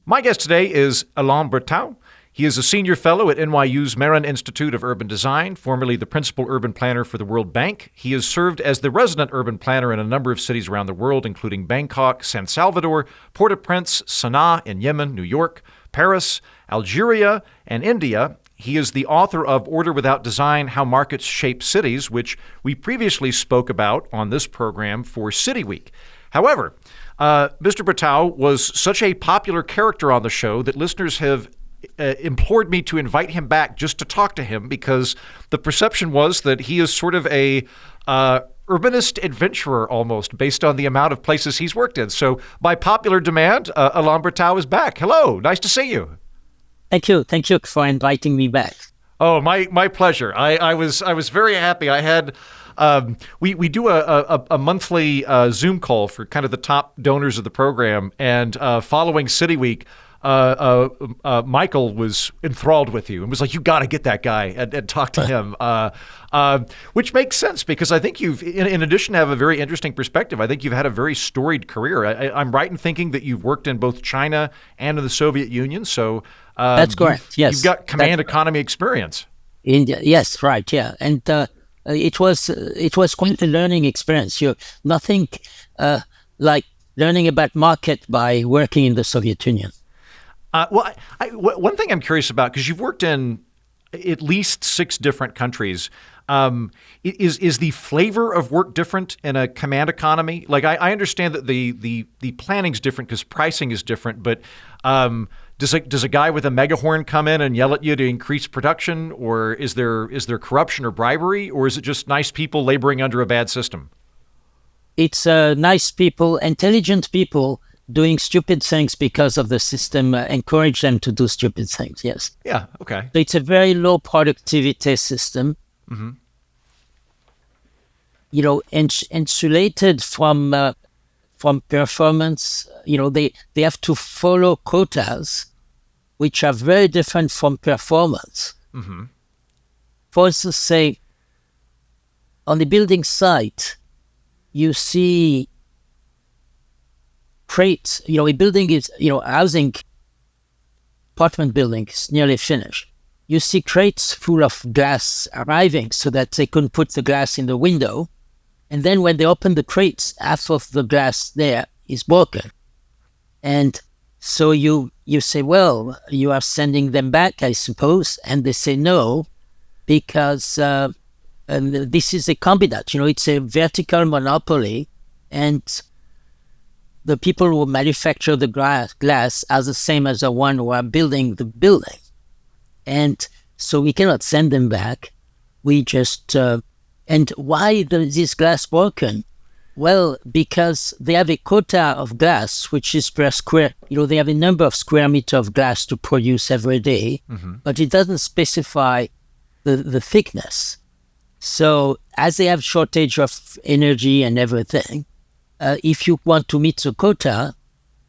My guest today is Alain Bertaud. He is a senior fellow at NYU's Marin Institute of Urban Design, formerly the principal urban planner for the World Bank. He has served as the resident urban planner in a number of cities around the world, including Bangkok, San Salvador, Port-au-Prince, Sana'a in Yemen, New York, Paris, Algeria, and India. He is the author of Order Without Design, How Markets Shape Cities, which we previously spoke about on this program for City Week. However, Mr. Bertaud was such a popular character on the show that listeners have implored me to invite him back just to talk to him, because the perception was that he is sort of a urbanist adventurer almost, based on the amount of places he's worked in. So by popular demand, Alain Bertaud is back. Hello, nice to see you. Thank you for inviting me back. Oh, my pleasure. I was very happy. I had we do a monthly Zoom call for kind of the top donors of the program, and following City Week, Michael was enthralled with you and was like, "You got to get that guy and talk to him," which makes sense because I think you've, in addition to have a very interesting perspective, I think you've had a very storied career. I'm right in thinking that you've worked in both China and in the Soviet Union, so that's correct. Yes, you've got command economy experience. India, yes, right, yeah, and it was quite a learning experience. Nothing like learning about market by working in the Soviet Union. One thing I'm curious about, because you've worked in at least 6 different countries, is the flavor of work different in a command economy? Like I understand that the planning's different because pricing is different, but does a guy with a megaphone come in and yell at you to increase production, or is there corruption or bribery, or is it just nice people laboring under a bad system? It's nice people, intelligent people doing stupid things because of the system encourage them to do stupid things. Yes. Yeah. Okay. So it's a very low productivity system. Mm-hmm. Insulated from performance. They have to follow quotas, which are very different from performance. Mm-hmm. For instance, say on the building site, you see crates, a building is, housing, apartment building is nearly finished. You see crates full of glass arriving so that they can put the glass in the window. And then when they open the crates, half of the glass there is broken. And so you say, well, you are sending them back, I suppose. And they say no, because this is a combinat, it's a vertical monopoly. And the people who manufacture the glass are the same as the one who are building the building. And so we cannot send them back. We just, and why this glass broken? Well, because they have a quota of glass, which is per square, they have a number of square meters of glass to produce every day, mm-hmm. but it doesn't specify the thickness. So as they have shortage of energy and everything, if you want to meet the quota,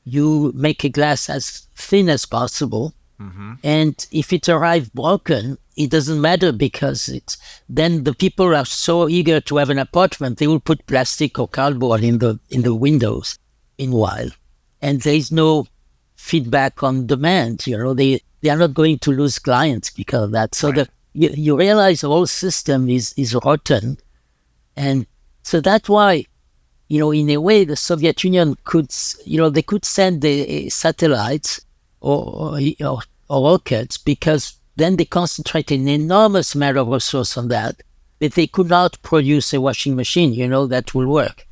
you make a glass as thin as possible. Mm-hmm. And if it arrives broken, it doesn't matter, because then the people are so eager to have an apartment, they will put plastic or cardboard in the windows meanwhile. And there is no feedback on demand. They are not going to lose clients because of that. So right. You realize the whole system is rotten. And so that's why, in a way, the Soviet Union could send the satellites or rockets, because then they concentrate an enormous amount of resource on that, but they could not produce a washing machine, that will work.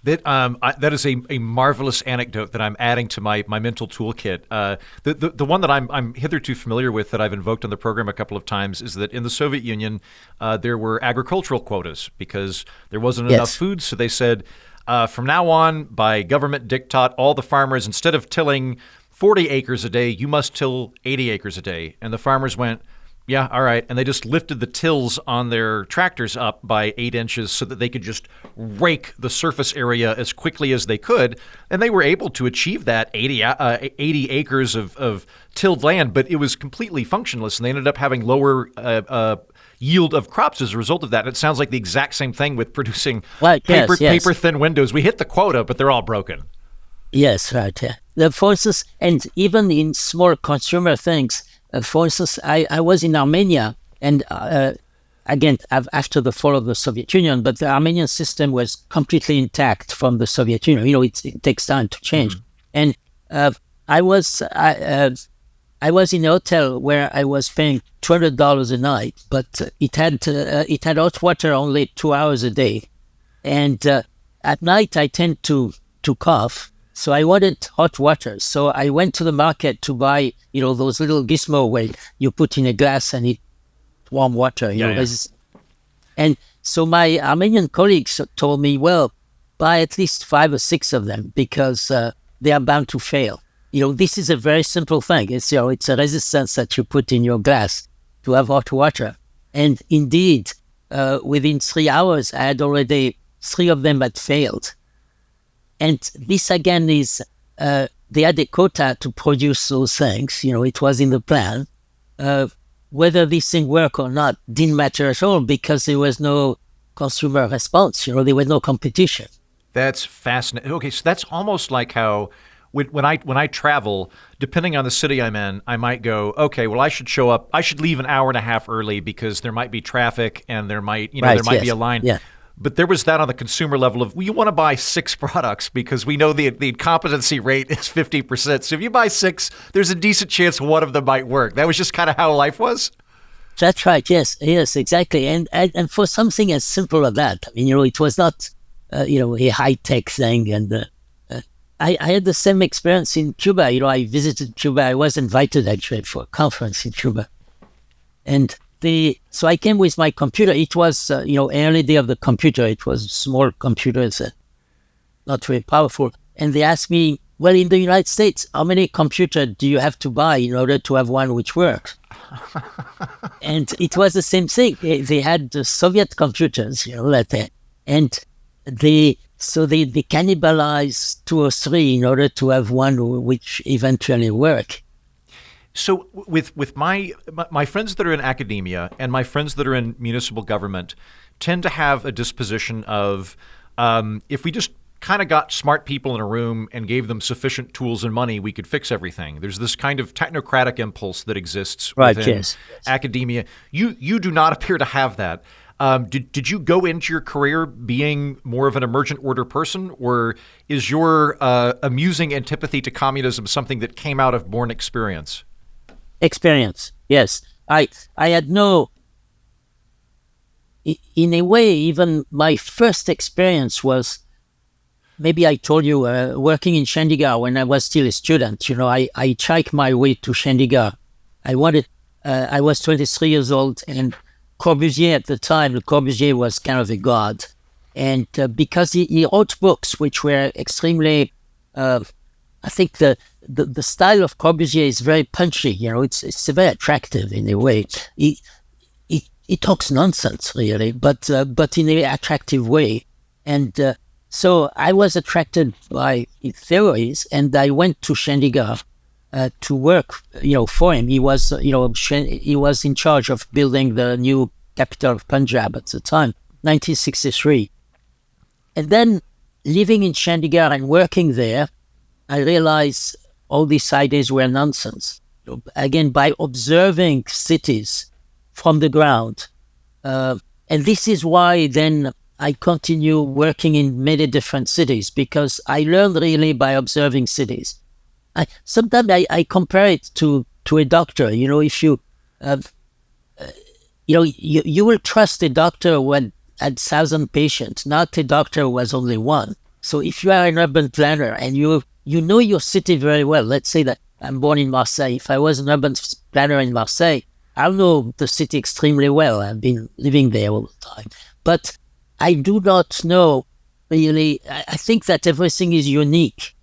That is a marvelous anecdote that I'm adding to my mental toolkit. The one that I'm hitherto familiar with, that I've invoked on the program a couple of times, is that in the Soviet Union, there were agricultural quotas because there wasn't enough food. So they said, from now on, by government diktat, all the farmers, instead of tilling 40 acres a day, you must till 80 acres a day. And the farmers went, yeah, all right. And they just lifted the tills on their tractors up by 8 inches so that they could just rake the surface area as quickly as they could. And they were able to achieve that 80 acres of tilled land, but it was completely functionless. And they ended up having lower yield of crops as a result of that. And it sounds like the exact same thing with producing paper-thin windows. We hit the quota, but they're all broken. Yes, right. Yeah. for instance, and even in small consumer things, for instance, I was in Armenia, and again, after the fall of the Soviet Union, but the Armenian system was completely intact from the Soviet Union. It takes time to change. And I was in a hotel where I was paying $200 a night, but it had hot water only 2 hours a day, and at night I tend to cough, so I wanted hot water. So I went to the market to buy those little gizmo where you put in a glass and it warm water. And so my Armenian colleagues told me, well, buy at least 5 or 6 of them because they are bound to fail. This is a very simple thing. It's it's a resistance that you put in your glass to have hot water. And indeed, within 3 hours, I had already 3 of them had failed. And this again is they had a quota to produce those things. It was in the plan. Whether this thing worked or not didn't matter at all because there was no consumer response. There was no competition. That's fascinating. Okay, so that's almost like how when I travel, depending on the city I'm in, I might go, okay, well, I should show up. I should leave an hour and a half early because there might be traffic and there might be a line. Yeah. But there was that on the consumer level of, well, you want to buy 6 products because we know the competency rate is 50%. So if you buy 6, there's a decent chance one of them might work. That was just kind of how life was? That's right. Yes, exactly. And for something as simple as that, it was not, a high-tech thing. And I had the same experience in Cuba. I visited Cuba. I was invited, actually, for a conference in Cuba. And so I came with my computer. It was, early day of the computer. It was small computers, not very powerful. And they asked me, well, in the United States, how many computers do you have to buy in order to have one which works? And it was the same thing. They had the Soviet computers, and they cannibalized 2 or 3 in order to have one which eventually worked. So with my friends that are in academia and my friends that are in municipal government tend to have a disposition of if we just kind of got smart people in a room and gave them sufficient tools and money, we could fix everything. There's this kind of technocratic impulse that exists within academia. You do not appear to have that. Did you go into your career being more of an emergent order person, or is your amusing antipathy to communism something that came out of born experience? Experience, yes. I had no, in a way, even my first experience was, maybe I told you, working in Chandigarh when I was still a student. I hitchhiked my way to Chandigarh. I was 23 years old, and Corbusier at the time, Corbusier was kind of a god. And because he wrote books which were extremely, I think the style of Corbusier is very punchy. It's very attractive in a way. He talks nonsense really, but in an attractive way. And so I was attracted by his theories, and I went to Chandigarh to work, for him. He was, he was in charge of building the new capital of Punjab at the time, 1963. And then living in Chandigarh and working there, I realized all these ideas were nonsense. Again, by observing cities from the ground. And this is why then I continue working in many different cities, because I learned really by observing cities. Sometimes I compare it to a doctor. If you, you will trust a doctor who had 1,000 patients, not a doctor who has only one. So if you are an urban planner and you know your city very well, let's say that I'm born in Marseille. If I was an urban planner in Marseille, I know the city extremely well. I've been living there all the time. But I do not know really. I think that everything is unique,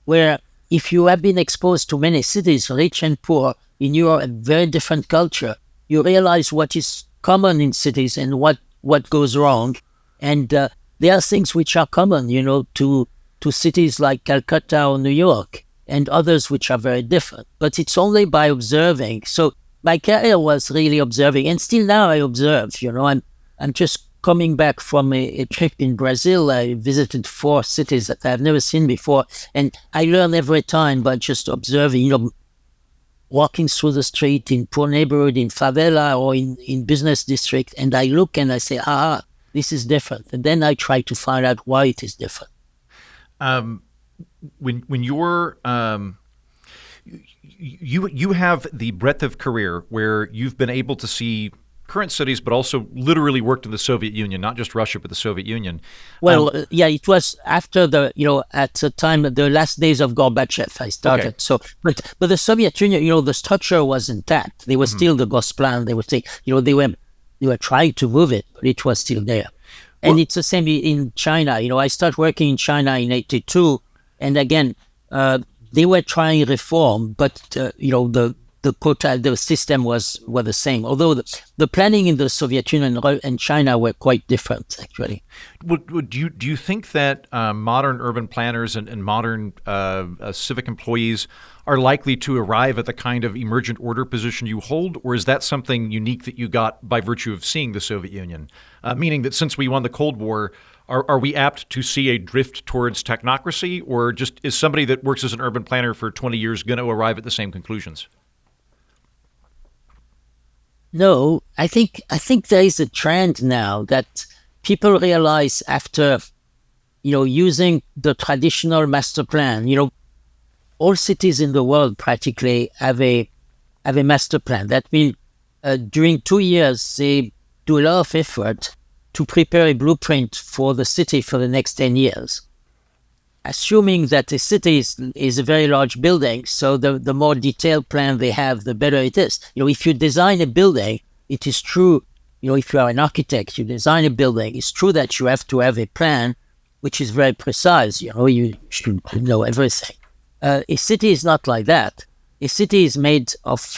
where if you have been exposed to many cities, rich and poor, in your very different culture, you realize what is common in cities and what goes wrong. And there are things which are common, to cities like Calcutta or New York, and others which are very different. But it's only by observing. So my career was really observing, and still now I observe. I'm just coming back from a trip in Brazil, I visited 4 cities that I've never seen before. And I learn every time by just observing, walking through the street in poor neighborhood, in favela or in business district. And I look and I say, this is different. And then I try to find out why it is different. When you're you have the breadth of career where you've been able to see current cities, but also literally worked in the Soviet Union, not just Russia, but the Soviet Union. Well, it was after at the time, the last days of Gorbachev, I started. Okay. So, but the Soviet Union, the structure was intact. They were still the Gosplan. They were still, they were trying to move it, but it was still there. And it's the same in China. I started working in China in 1982, and again, they were trying reform, but the quota, the system were the same. Although the planning in the Soviet Union and China were quite different, actually. Do you think that modern urban planners and modern civic employees are likely to arrive at the kind of emergent order position you hold, or is that something unique that you got by virtue of seeing the Soviet Union? Meaning that since we won the Cold War, are we apt to see a drift towards technocracy, or just is somebody that works as an urban planner for 20 years going to arrive at the same conclusions? No, I think there is a trend now that people realize after, using the traditional master plan. All cities in the world practically have a master plan. That means during 2 years they do a lot of effort to prepare a blueprint for the city for the next 10 years. Assuming that a city is a very large building, so the more detailed plan they have, the better it is. If you design a building, it is true, if you are an architect, you design a building, it's true that you have to have a plan which is very precise. You should know everything. A city is not like that. A city is made of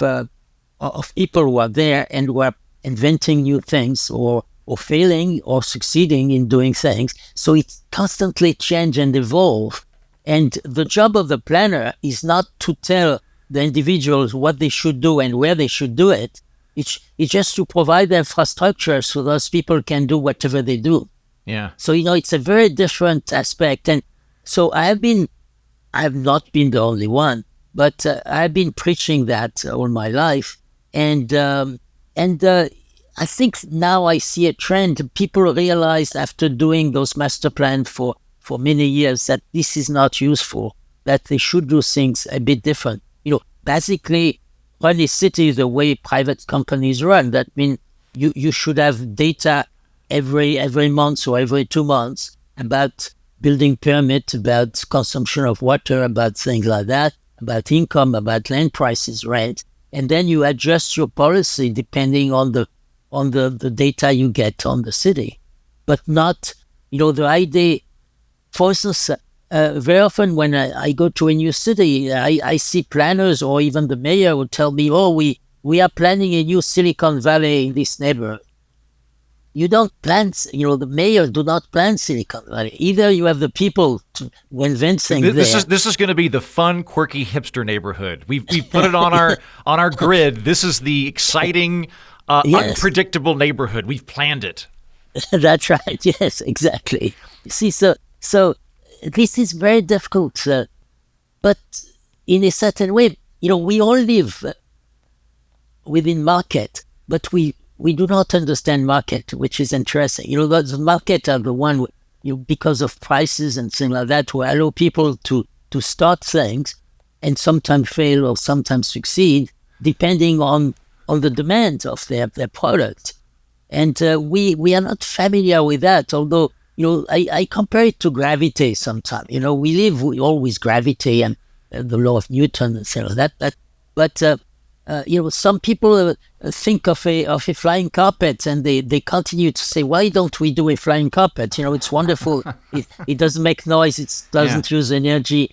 people who are there and who are inventing new things or failing or succeeding in doing things. So it constantly change and evolve. And the job of the planner is not to tell the individuals what they should do and where they should do it. It's just to provide the infrastructure so those people can do whatever they do. Yeah. So, it's a very different aspect. And so I have not been the only one, but I've been preaching that all my life. And I think now I see a trend. People realize after doing those master plans for many years that this is not useful, that they should do things a bit different. Basically, run a city the way private companies run. That means you should have data every month or every 2 months about building permit, about consumption of water, about things like that, about income, about land prices, rent. And then you adjust your policy depending on the data you get on the city, but not, the idea. For instance, very often when I go to a new city, I see planners or even the mayor would tell me, we are planning a new Silicon Valley in this neighborhood. You don't plan, the mayor do not plan Silicon Valley. Either you have the people to invent things This is going to be the fun, quirky hipster neighborhood. We've put it on our grid. This is the exciting, unpredictable neighborhood. We've planned it. That's right. Yes, exactly. See, so this is very difficult, but in a certain way, we all live within market, but we do not understand market, which is interesting. The market are the one, because of prices and things like that, who allow people to start things and sometimes fail or sometimes succeed, depending on the demand of their product. And we are not familiar with that, although, I compare it to gravity sometimes. We live always gravity and the law of Newton and things like that. But some people think of a flying carpet and they continue to say, why don't we do a flying carpet? It's wonderful. It doesn't make noise. It doesn't use energy.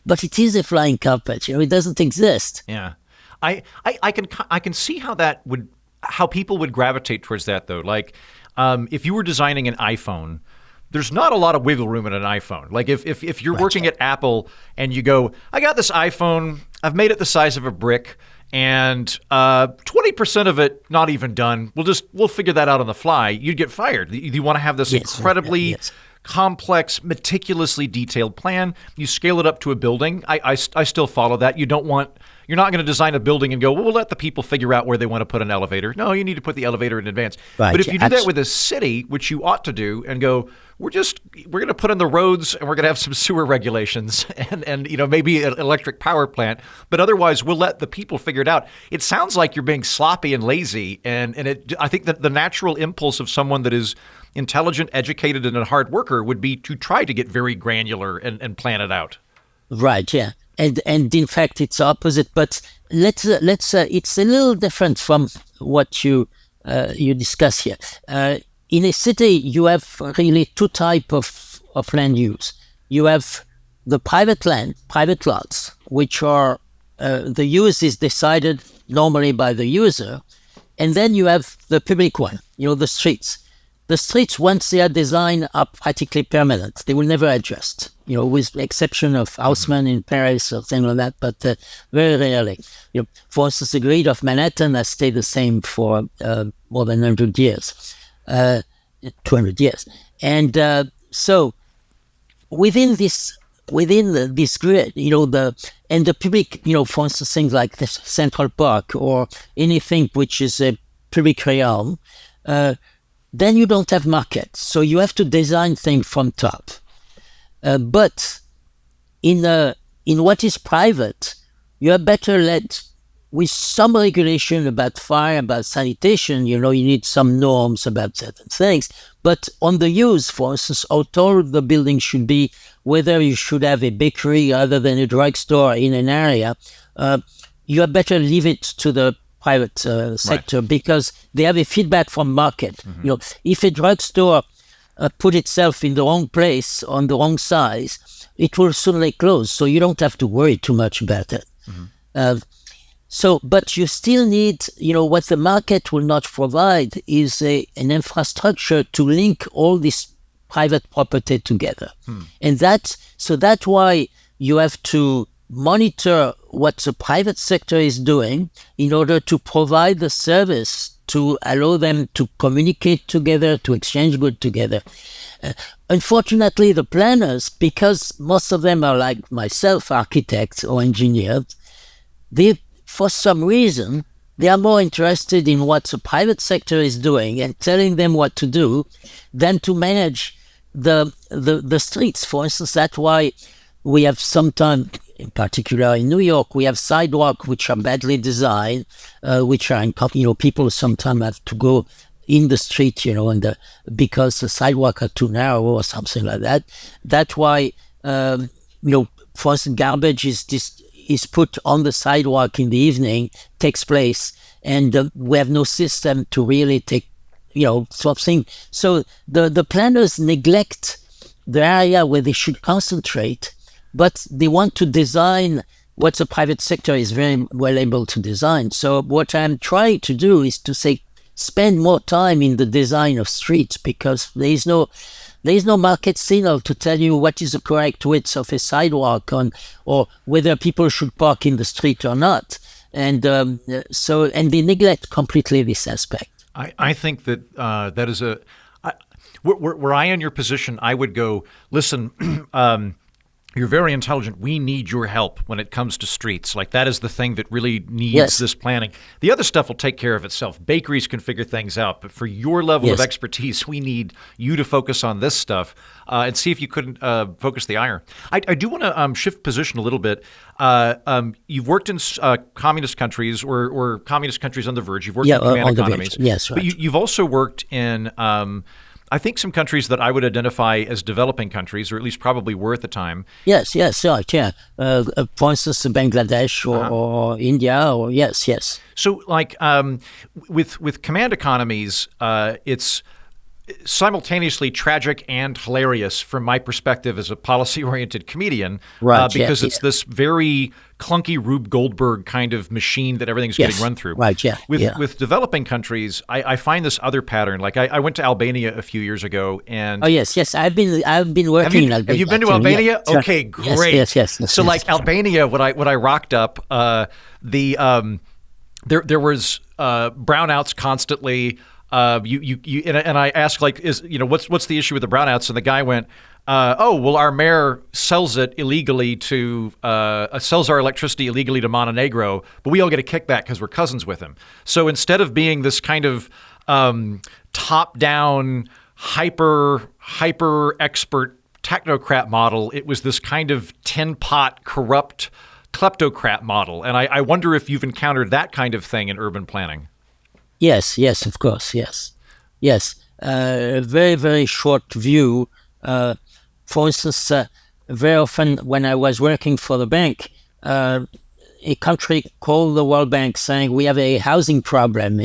But it is a flying carpet. It doesn't exist. Yeah. I can see how people would gravitate towards that, though. Like, if you were designing an iPhone, there's not a lot of wiggle room in an iPhone. Like if you're working at Apple and you go, I got this iPhone, I've made it the size of a brick, and 20% of it not even done. We'll figure that out on the fly. You'd get fired. You want to have this incredibly complex, meticulously detailed plan. You scale it up to a building. I still follow that. You're not going to design a building and go, well, we'll let the people figure out where they want to put an elevator. No, you need to put the elevator in advance. Right. But if you do that with a city, which you ought to do, and go, we're going to put in the roads and we're going to have some sewer regulations and maybe an electric power plant, but otherwise we'll let the people figure it out. It sounds like you're being sloppy and lazy, and I think that the natural impulse of someone that is intelligent, educated, and a hard worker would be to try to get very granular and plan it out. Right. Yeah. And in fact, it's opposite. But let's it's a little different from what you discuss here. In a city, you have really two types of land use. You have the private land, private lots, which are the use is decided normally by the user, and then you have the public one. The streets. The streets, once they are designed, are practically permanent. They will never adjust, with the exception of Haussmann in Paris or things like that, but very rarely. For instance, the grid of Manhattan has stayed the same for more than 100 years, 200 years. And so within this grid, the public, for instance, things like the Central Park or anything which is a public realm, then you don't have markets. So you have to design things from top. But in what is private, you are better let with some regulation about fire, about sanitation. You need some norms about certain things. But on the use, for instance, how tall the building should be, whether you should have a bakery other than a drugstore in an area, you are better leave it to the private sector, right, because they have a feedback from market. Mm-hmm. If a drugstore put itself in the wrong place on the wrong size, it will suddenly close. So you don't have to worry too much about it. Mm-hmm. But you still need, what the market will not provide is an infrastructure to link all this private property together. And that's why you have to monitor what the private sector is doing in order to provide the service to allow them to communicate together, to exchange goods together. Unfortunately, the planners, because most of them are like myself, architects or engineers, for some reason, they are more interested in what the private sector is doing and telling them what to do than to manage the streets. For instance, that's why we have sometimes, in particular in New York, we have sidewalks which are badly designed, which are, people sometimes have to go in the street, because the sidewalks are too narrow or something like that. That's why, for instance, garbage is put on the sidewalk in the evening, takes place, and we have no system to really take, sort of thing. So the planners neglect the area where they should concentrate, but they want to design what the private sector is very well able to design. So what I'm trying to do is to say, spend more time in the design of streets, because there is no market signal to tell you what is the correct width of a sidewalk or whether people should park in the street or not. And and they neglect completely this aspect. I think that that is were I in your position, I would go, listen, you're very intelligent. We need your help when it comes to streets. Like, that is the thing that really needs this planning. The other stuff will take care of itself. Bakeries can figure things out. But for your level of expertise, we need you to focus on this stuff and see if you couldn't focus the iron. I do want to shift position a little bit. You've worked in communist countries or communist countries on the verge. You've worked in command economies. Yes, right. But you've also worked in I think some countries that I would identify as developing countries, or at least probably were at the time. Yes, right, yeah. For instance, Bangladesh or India, or yes. So, like, with command economies, it's simultaneously tragic and hilarious from my perspective as a policy-oriented comedian, right, because it's this very clunky Rube Goldberg kind of machine that everything's getting run through. Right, yeah. With developing countries, I find this other pattern. Like, I went to Albania a few years ago, and yes, I've been working in Albania. Have you been to Albania? Yeah. Okay, great. Yes. So, like, Albania, when I rocked up, there was brownouts constantly. And I asked, like, what's the issue with the brownouts? And the guy went, our mayor sells it illegally sells our electricity illegally to Montenegro, but we all get a kickback because we're cousins with him. So instead of being this kind of top-down, hyper expert technocrat model, it was this kind of tin pot corrupt kleptocrat model. And I wonder if you've encountered that kind of thing in urban planning. Yes, of course, yes. A very, very short view. For instance, very often when I was working for the bank, a country called the World Bank saying, we have a housing problem,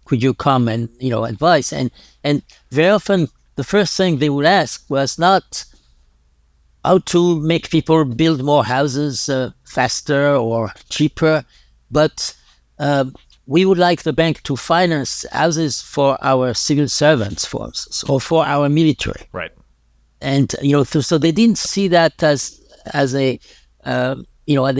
could you come and, advise? And very often the first thing they would ask was not how to make people build more houses faster or cheaper, but we would like the bank to finance houses for our civil servants, for instance, or for our military. Right. And, so they didn't see that as a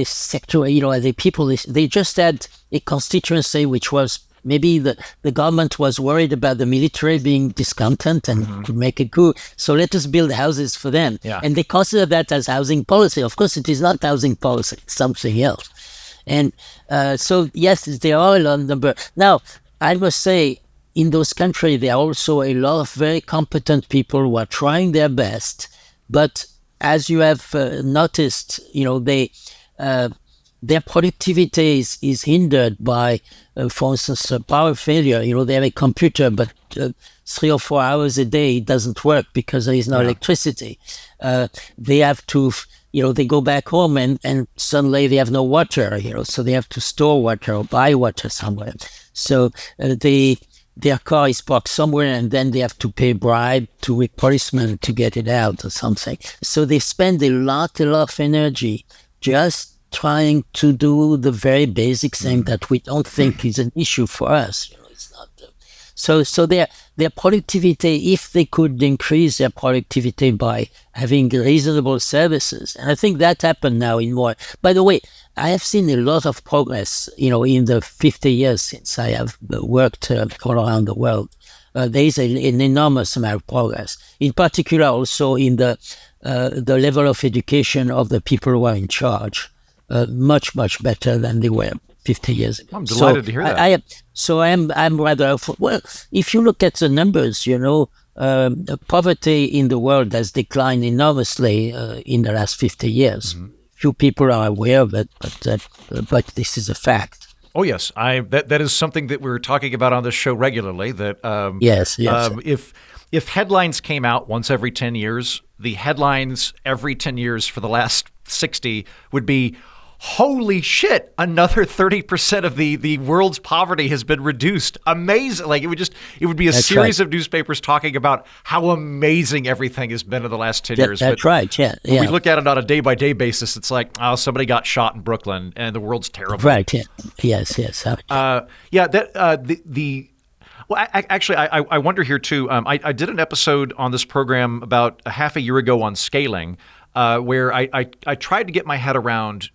sector, as a people. They just had a constituency which was maybe the government was worried about the military being discontent and could make a coup. So let us build houses for them. Yeah. And they consider that as housing policy. Of course, it is not housing policy. It's something else. And so, yes, there are a lot of number. Now, I must say, in those countries, there are also a lot of very competent people who are trying their best. But as you have noticed, their productivity is hindered by, for instance, power failure. They have a computer, but 3 or 4 hours a day it doesn't work because there is no electricity. They have to, they go back home and suddenly they have no water, so they have to store water or buy water somewhere. So their car is parked somewhere and then they have to pay bribe to a policeman to get it out or something. So they spend a lot of energy just trying to do the very basic thing that we don't think is an issue for us. It's not. So their productivity, if they could increase their productivity by having reasonable services, and I think that happened now in more. By the way, I have seen a lot of progress, in the 50 years since I have worked all around the world. There is an enormous amount of progress, in particular also in the level of education of the people who are in charge. Much better than they were 50 years ago. I'm delighted to hear that. I'm rather well. If you look at the numbers, poverty in the world has declined enormously in the last 50 years. Few people are aware of it, but this is a fact. Oh yes, that is something that we're talking about on this show regularly. That yes. If headlines came out once every 10 years, the headlines every 10 years for the last 60 would be, holy shit, another 30% of the world's poverty has been reduced. Amazing. Like it would be a That's series right. of newspapers talking about how amazing everything has been in the last 10 years. That's right, yeah. When we look at it on a day-by-day basis, it's like, somebody got shot in Brooklyn and the world's terrible. Right, yeah. Yes. Actually, I wonder here too. I did an episode on this program about a half a year ago on scaling, where I tried to get my head around,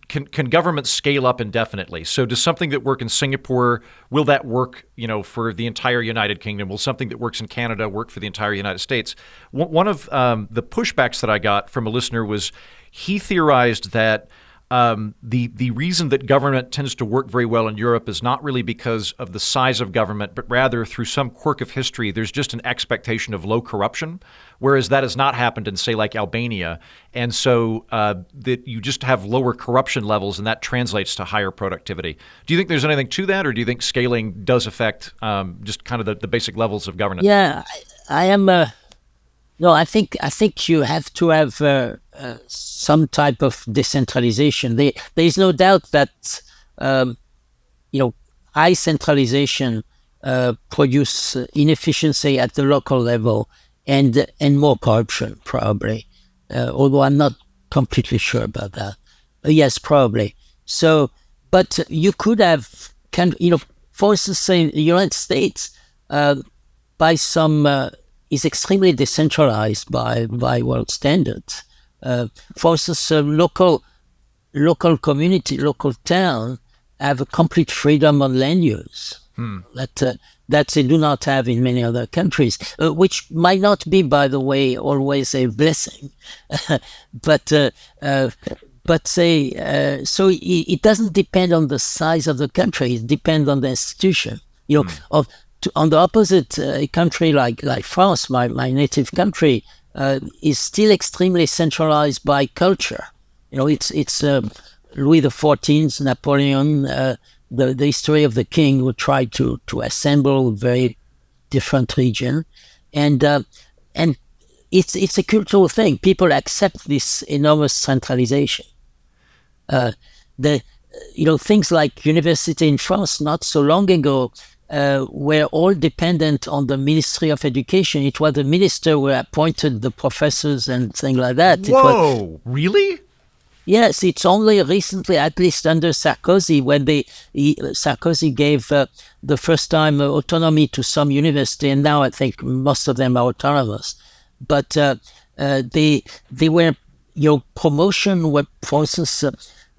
can government scale up indefinitely? So does something that work in Singapore, will that work, for the entire United Kingdom? Will something that works in Canada work for the entire United States? One of the pushbacks that I got from a listener was he theorized that the reason that government tends to work very well in Europe is not really because of the size of government, but rather through some quirk of history, there's just an expectation of low corruption, whereas that has not happened in, say, like Albania. And so that you just have lower corruption levels, and that translates to higher productivity. Do you think there's anything to that, or do you think scaling does affect just kind of the basic levels of governance? Yeah, I am... No, I think you have to have some type of decentralization. There is no doubt that high centralization produce inefficiency at the local level and more corruption probably. Although I'm not completely sure about that. Yes, probably. So, but you could have for instance, say the United States by some. Is extremely decentralized by world standards. For instance, local community, local town have a complete freedom on land use that they do not have in many other countries, which might not be, by the way, always a blessing, but so it doesn't depend on the size of the country; it depends on the institution. On the opposite, a country like France, my native country, is still extremely centralized by culture. It's Louis XIV, Napoleon, the history of the king who tried to assemble a very different region, and it's a cultural thing. People accept this enormous centralization. Things like university in France not so long ago were all dependent on the Ministry of Education. It was the minister who appointed the professors and things like that. Whoa, really? Yes, it's only recently, at least under Sarkozy, when Sarkozy gave the first time autonomy to some university, and now I think most of them are autonomous. But they were, promotion were, for instance,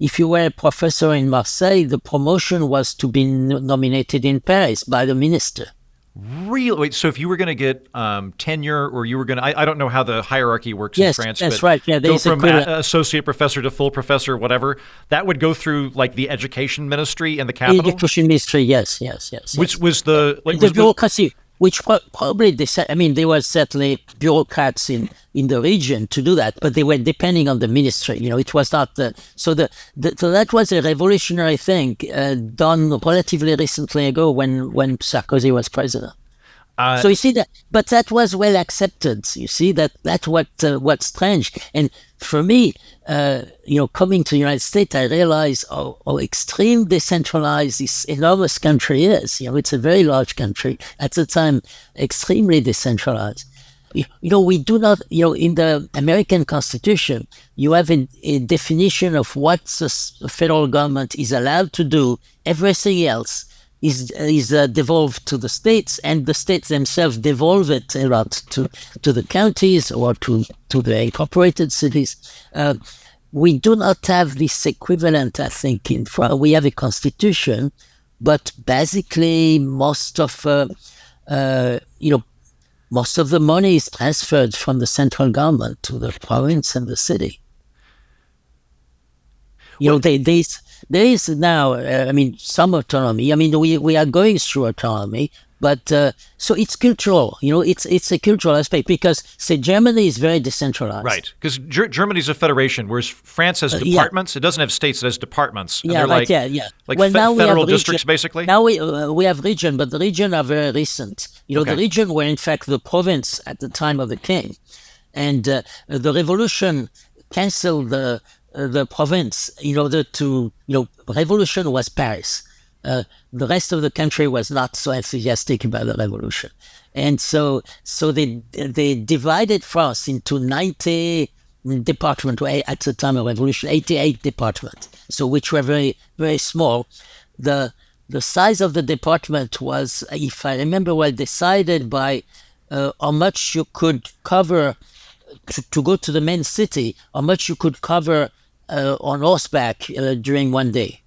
if you were a professor in Marseille, the promotion was to be nominated in Paris by the minister. Really? Wait, so if you were going to get tenure, or you were going to, I don't know how the hierarchy works in France. Yes, that's right. Yeah, go from associate professor to full professor, whatever, that would go through like the education ministry in the capital? Education ministry, yes. Which was the bureaucracy, which probably, there were certainly bureaucrats in the region to do that, but they were depending on the ministry. It was not so that was a revolutionary thing done relatively recently ago when Sarkozy was president. So you see that, but that was well accepted. You see that's what's strange. And for me, coming to the United States, I realized how extreme decentralized this enormous country is. It's a very large country at the time, extremely decentralized. We do not. In the American Constitution, you have a definition of what the federal government is allowed to do. Everything else is devolved to the states, and the states themselves devolve it a lot to the counties or to the incorporated cities. We do not have this equivalent, I think, in France. We have a constitution, but basically most of the money is transferred from the central government to the province and the city. There is now, some autonomy. We are going through autonomy, but so it's cultural. It's a cultural aspect because, say, Germany is very decentralized. Right, because Germany's a federation, whereas France has departments. It doesn't have states; it has departments. And they're like federal districts, basically. Now we have region, but the region are very recent. The region were in fact the province at the time of the king, and the revolution canceled the province in order to, revolution was Paris. The rest of the country was not so enthusiastic about the revolution. And so they divided France into 90 departments, at the time of revolution, 88 departments, so which were very, very small. The size of the department was, if I remember well, decided by how much you could cover to go to the main city, how much you could cover on horseback during one day.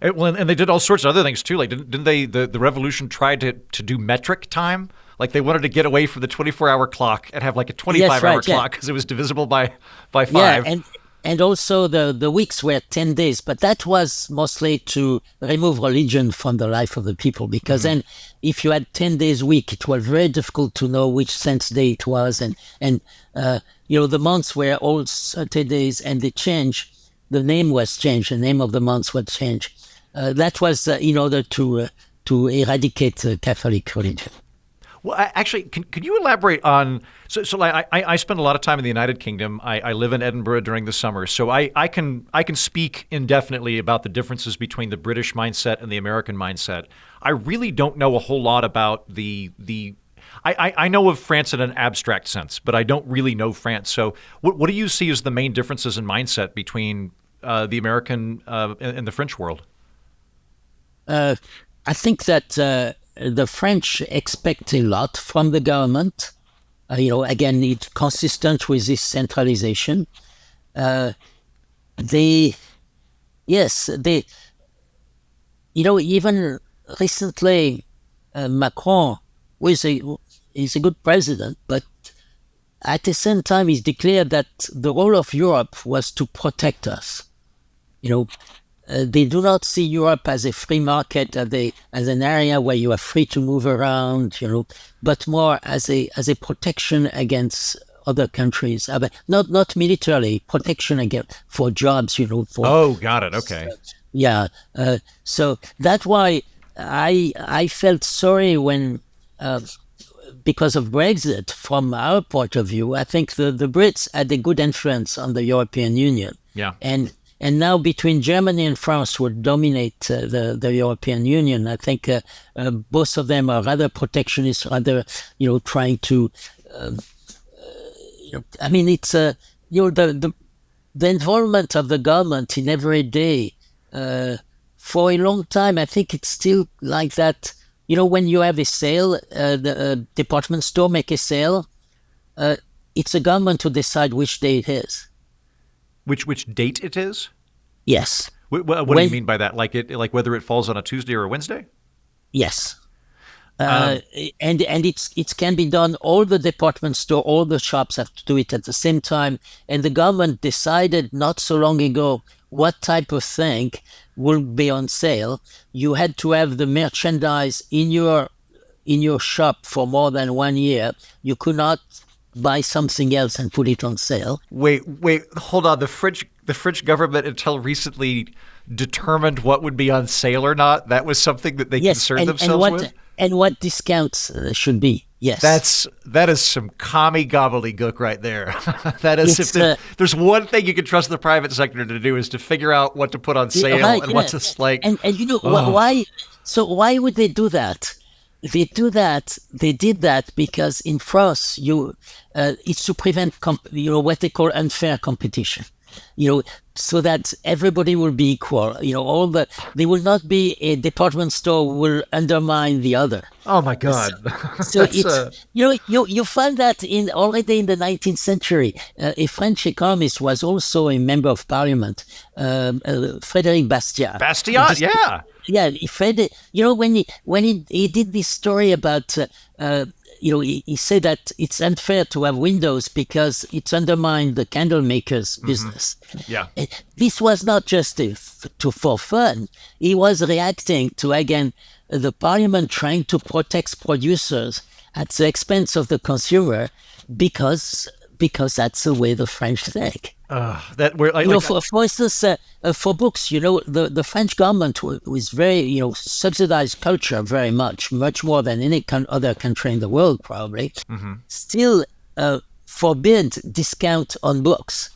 Well, and they did all sorts of other things too. Like, didn't they? The revolution tried to do metric time. Like, they wanted to get away from the 24-hour clock and have like a 25-hour clock because it was divisible by 5. Yeah, and also the weeks were 10 days, but that was mostly to remove religion from the life of the people, because then if you had 10 days a week, it was very difficult to know which sense day it was, and the months were all 30 days, and they changed. The name was changed. The name of the months was changed. That was in order to eradicate Catholic religion. Well, actually, could you elaborate on? So I spend a lot of time in the United Kingdom. I live in Edinburgh during the summer, so I can speak indefinitely about the differences between the British mindset and the American mindset. I really don't know a whole lot about the. I know of France in an abstract sense, but I don't really know France. So what do you see as the main differences in mindset between the American and the French world? I think that the French expect a lot from the government. Again, it's consistent with this centralization. even recently, Macron is a good president, but at the same time, he's declared that the role of Europe was to protect us. They do not see Europe as a free market, as an area where you are free to move around, but more as a protection against other countries. But not militarily, protection against for jobs, Oh, got it. Okay. Yeah. So that's why I felt sorry when, because of Brexit, from our point of view, I think the Brits had a good influence on the European Union. Yeah. And now between Germany and France will dominate the European Union. I think both of them are rather protectionist, rather, trying to, I mean, it's, the involvement of the government in every day, for a long time, I think it's still like that. When you have a sale, the department store make a sale, it's the government to decide which day it is. Which date it is? Yes. What do you mean by that? Like whether it falls on a Tuesday or a Wednesday? Yes. And it can be done. All the department store, all the shops have to do it at the same time. And the government decided not so long ago what type of thing will be on sale. You had to have the merchandise in your shop for more than 1 year. You could not buy something else and put it on sale. Wait, hold on. The French government until recently determined what would be on sale or not. That was something that they concerned themselves with. And what discounts should be. Yes. That is some commie gobbledygook right there. That is, there's one thing you can trust the private sector to do is to figure out what to put on sale and what to like. And why? So why would they do that? They did that because in France, it's to prevent, what they call unfair competition. So that everybody will be equal. There will not be a department store who will undermine the other. Oh my God! So it's you find that already in the 19th century, a French economist was also a member of parliament, Frédéric Bastiat. Bastiat, yeah. Yeah, when he did this story about, he said that it's unfair to have windows because it's undermined the candle makers' business. Yeah. This was not just for fun. He was reacting to, again, the parliament trying to protect producers at the expense of the consumer because that's the way the French think. For instance, for books, the French government was very, subsidized culture very much more than any other country in the world, probably. Mm-hmm. Still forbid discount on books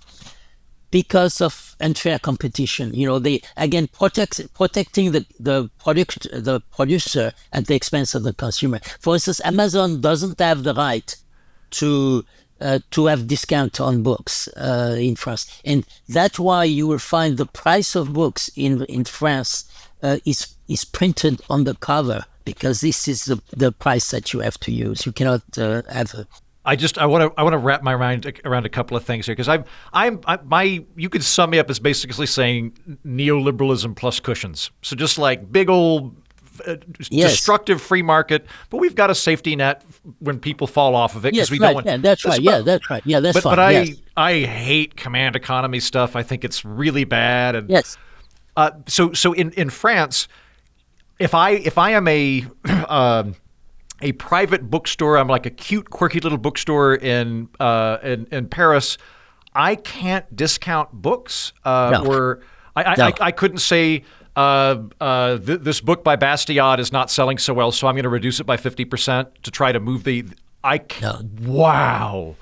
because of unfair competition. They again protecting the producer at the expense of the consumer. For instance, Amazon doesn't have the right to have discount on books in France. And that's why you will find the price of books in France is printed on the cover, because this is the price that you have to use. You cannot have a... I want to wrap my mind around a couple of things here, because you could sum me up as basically saying neoliberalism plus cushions. So just like big old destructive free market, but we've got a safety net when people fall off of it because we don't want. Yeah, that's right. That's right. Yeah, that's fine. But I hate command economy stuff. I think it's really bad. And yes. So in France, if I am a private bookstore, I'm like a cute, quirky little bookstore in Paris, I can't discount books. Or I couldn't say. This book by Bastiat is not selling so well, so I'm going to reduce it by 50% to try to move Wow.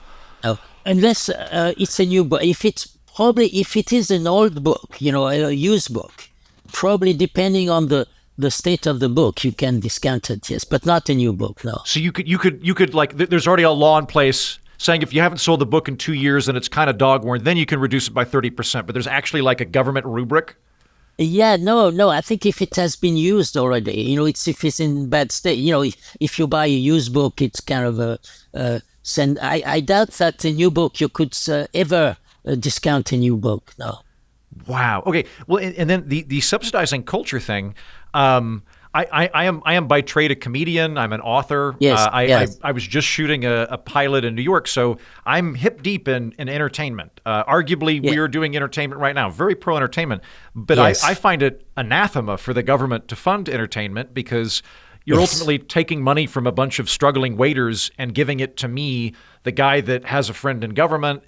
No, unless it's a new book. If it is an old book, a used book, probably depending on the state of the book, you can discount it, yes, but not a new book, no. So you could like, there's already a law in place saying if you haven't sold the book in 2 years and it's kind of dog worn, then you can reduce it by 30%. But there's actually like a government rubric. Yeah, no. I think if it has been used already, if it's in bad state, if you buy a used book, it's kind of I doubt that a new book you could ever discount a new book. No. Wow. Okay. Well, and then the subsidizing culture thing. I am by trade a comedian. I'm an author. Yes, yes. I was just shooting a pilot in New York, so I'm hip deep in entertainment. Arguably, Yeah. we are doing entertainment right now, very pro entertainment. But Yes. I find it anathema for the government to fund entertainment because you're Yes. ultimately taking money from a bunch of struggling waiters and giving it to me, the guy that has a friend in government,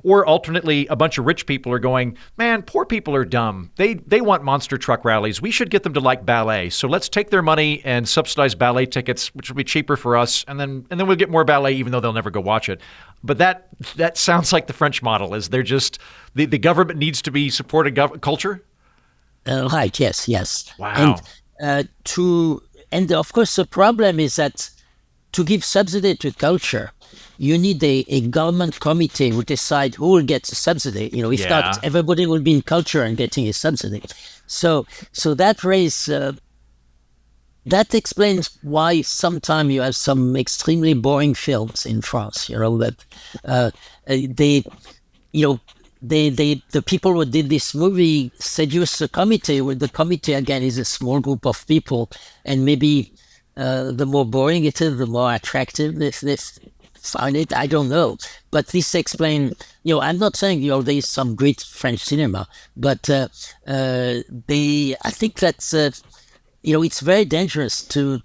or alternately a bunch of rich people are going, man, poor people are dumb. They want monster truck rallies. We should get them to like ballet. So let's take their money and subsidize ballet tickets, which will be cheaper for us, and then we'll get more ballet, even though they'll never go watch it. But that sounds like the French model. Is they're just the government needs to be supporting culture? Right. Yes. Yes. Wow. And of course, the problem is that to give subsidy to culture, you need a government committee who decide who will get the subsidy. If Yeah. not, everybody will be in culture and getting a subsidy. So that that explains why sometimes you have some extremely boring films in France. That the people who did this movie seduced the committee. Well, the committee again is a small group of people, and maybe the more boring it is, the more attractive they find it. I don't know, but this explains. I'm not saying there is some great French cinema, but I think that's it's very dangerous to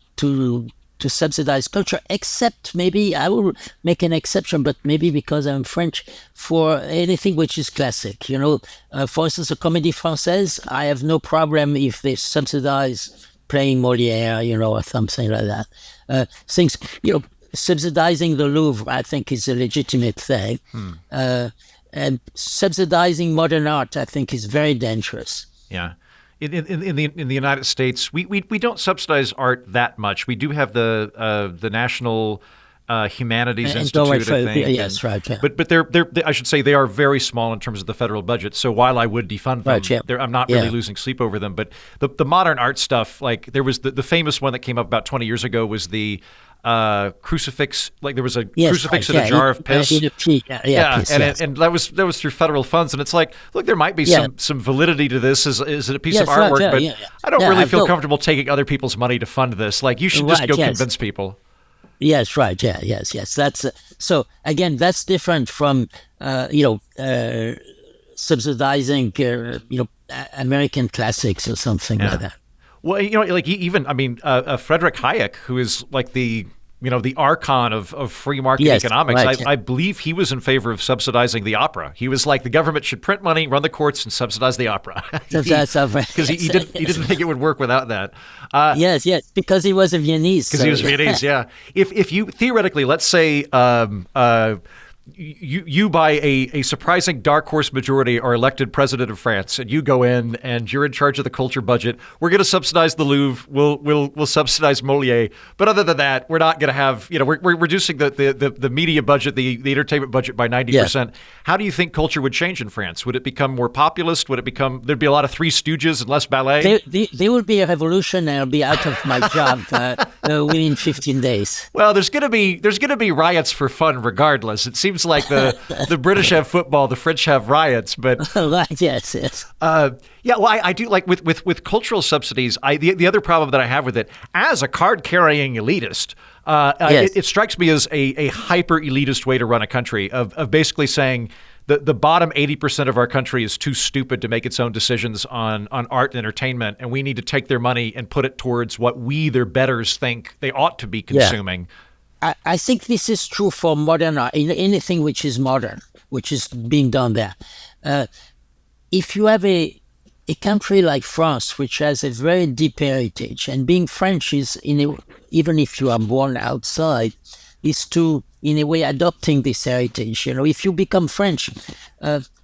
subsidize culture, except maybe I will make an exception, but maybe because I'm French, for anything which is classic. For instance, a Comédie Française, I have no problem if they subsidize playing Molière, or something like that. Things, subsidizing the Louvre, I think, is a legitimate thing. And subsidizing modern art, I think, is very dangerous. Yeah. In the United States, we don't subsidize art that much. We do have the National Humanities Institute, I think. Yes, right. Yeah. But they're I should say they are very small in terms of the federal budget. So while I would defund them, Right, yeah. I'm not really losing sleep over them. But the modern art stuff, like there was the famous one that came up about 20 years ago was the crucifix. Like there was a crucifix in a jar of piss. Piss, and that was through federal funds, and it's like, look, there might be some validity to this as a piece of artwork, but I don't really feel comfortable taking other people's money to fund this. Like you should just go convince people. Yes, right. Yeah, yes. That's so. Again, that's different from subsidizing American classics or something like that. Well, like even Frederick Hayek, who is like the archon of free market economics. Right, I believe he was in favor of subsidizing the opera. He was like, the government should print money, run the courts, and subsidize the opera. Because he didn't think it would work without that. Yes, because he was a Viennese. Because he was Viennese, yeah. If you theoretically, let's say. You by a surprising dark horse majority are elected president of France, and you go in and you're in charge of the culture budget. We're going to subsidize the Louvre. We'll subsidize Molière. But other than that, we're not going to have. We're reducing the media budget, the entertainment budget by 90%. Yeah. How do you think culture would change in France? Would it become more populist? Would it become there'd be a lot of Three Stooges and less ballet? There will be a revolution, and I'll be out of my job within 15 days. Well, there's going to be riots for fun regardless. It seems like the British have football, the French have riots, but right, yes. Well, I do like with cultural subsidies. The other problem that I have with it, as a card-carrying elitist, it strikes me as a hyper elitist way to run a country of basically saying the bottom 80% of our country is too stupid to make its own decisions on art and entertainment, and we need to take their money and put it towards what we, their betters, think they ought to be consuming. Yeah. I think this is true for modern art, anything which is modern, which is being done there. If you have a country like France, which has a very deep heritage, and being French is, even if you are born outside, is to, in a way, adopting this heritage. If you become French,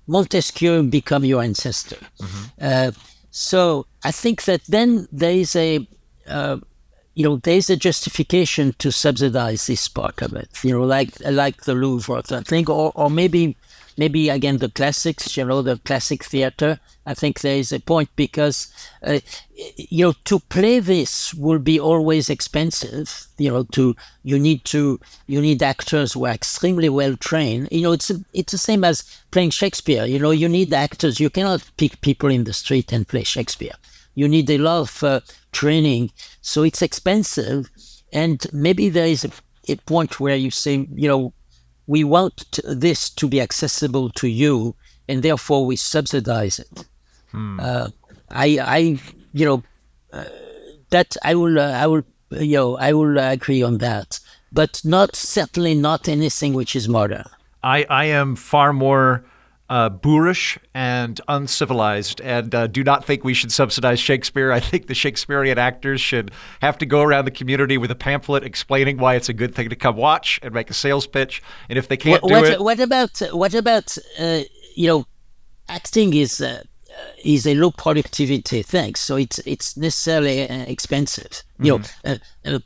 Montesquieu become your ancestor. Mm-hmm. So I think that then there is there's a justification to subsidize this part of it, like the Louvre or something, or maybe again the classics, the classic theater. I think there is a point because, to play this will be always expensive. You need actors who are extremely well trained. It's the same as playing Shakespeare. You need actors. You cannot pick people in the street and play Shakespeare. You need a lot of training, so it's expensive. And maybe there is a point where you say, we want this to be accessible to you, and therefore we subsidize it. I that I will agree on that, but certainly not anything which is modern. I am far more boorish and uncivilized, and do not think we should subsidize Shakespeare. I think the Shakespearean actors should have to go around the community with a pamphlet explaining why it's a good thing to come watch and make a sales pitch. And if they can't do it, what about acting is a low productivity thing, so it's necessarily expensive,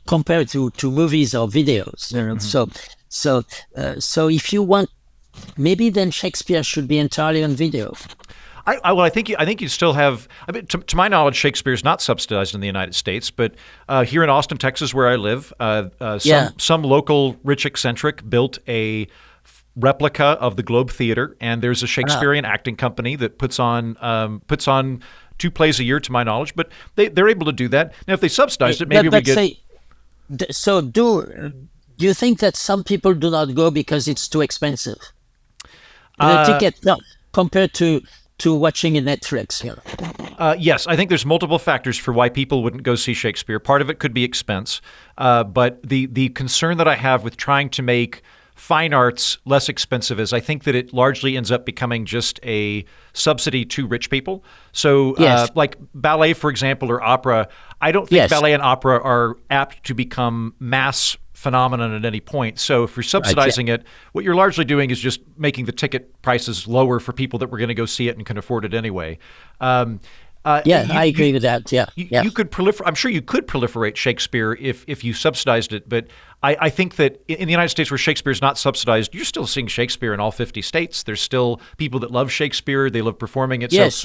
compared to movies or videos. So if you want, maybe then Shakespeare should be entirely on video. I think you still have. I mean, to my knowledge, Shakespeare is not subsidized in the United States, but here in Austin, Texas, where I live, some local rich eccentric built a replica of the Globe Theater, and there's a Shakespearean acting company that puts on 2 plays a year, to my knowledge. But they're able to do that. Now, if they subsidized it, maybe we get. So do you think that some people do not go because it's too expensive? The ticket, compared to watching a Netflix. Yes, I think there's multiple factors for why people wouldn't go see Shakespeare. Part of it could be expense, but the concern that I have with trying to make fine arts less expensive is I think that it largely ends up becoming just a subsidy to rich people. So like ballet, for example, or opera, I don't think ballet and opera are apt to become mass phenomenon at any point. So if you're subsidizing it, what you're largely doing is just making the ticket prices lower for people that were going to go see it and can afford it anyway. I agree with that. You could proliferate. I'm sure you could proliferate Shakespeare if you subsidized it. But I think that in the United States, where Shakespeare is not subsidized, you're still seeing Shakespeare in all 50 states. There's still people that love Shakespeare. They love performing it. Yes.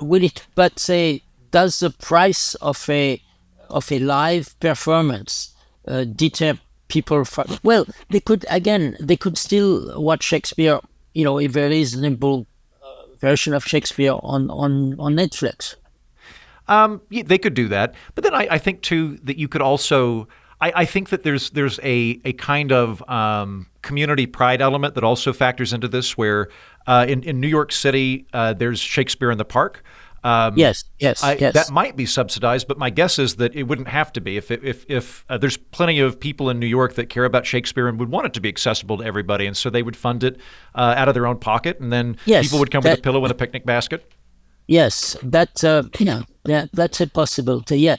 Will it? But does the price of a live performance deter people from? Well, they could still watch Shakespeare, a very reasonable version of Shakespeare on Netflix. They could do that, but then I think too that you could also. I think that there's a kind of community pride element that also factors into this. Where in New York City, there's Shakespeare in the Park. Yes. That might be subsidized, but my guess is that it wouldn't have to be. If there's plenty of people in New York that care about Shakespeare and would want it to be accessible to everybody, and so they would fund it out of their own pocket, and then people would come with a pillow and a picnic basket. Yes, that's a possibility. Yeah,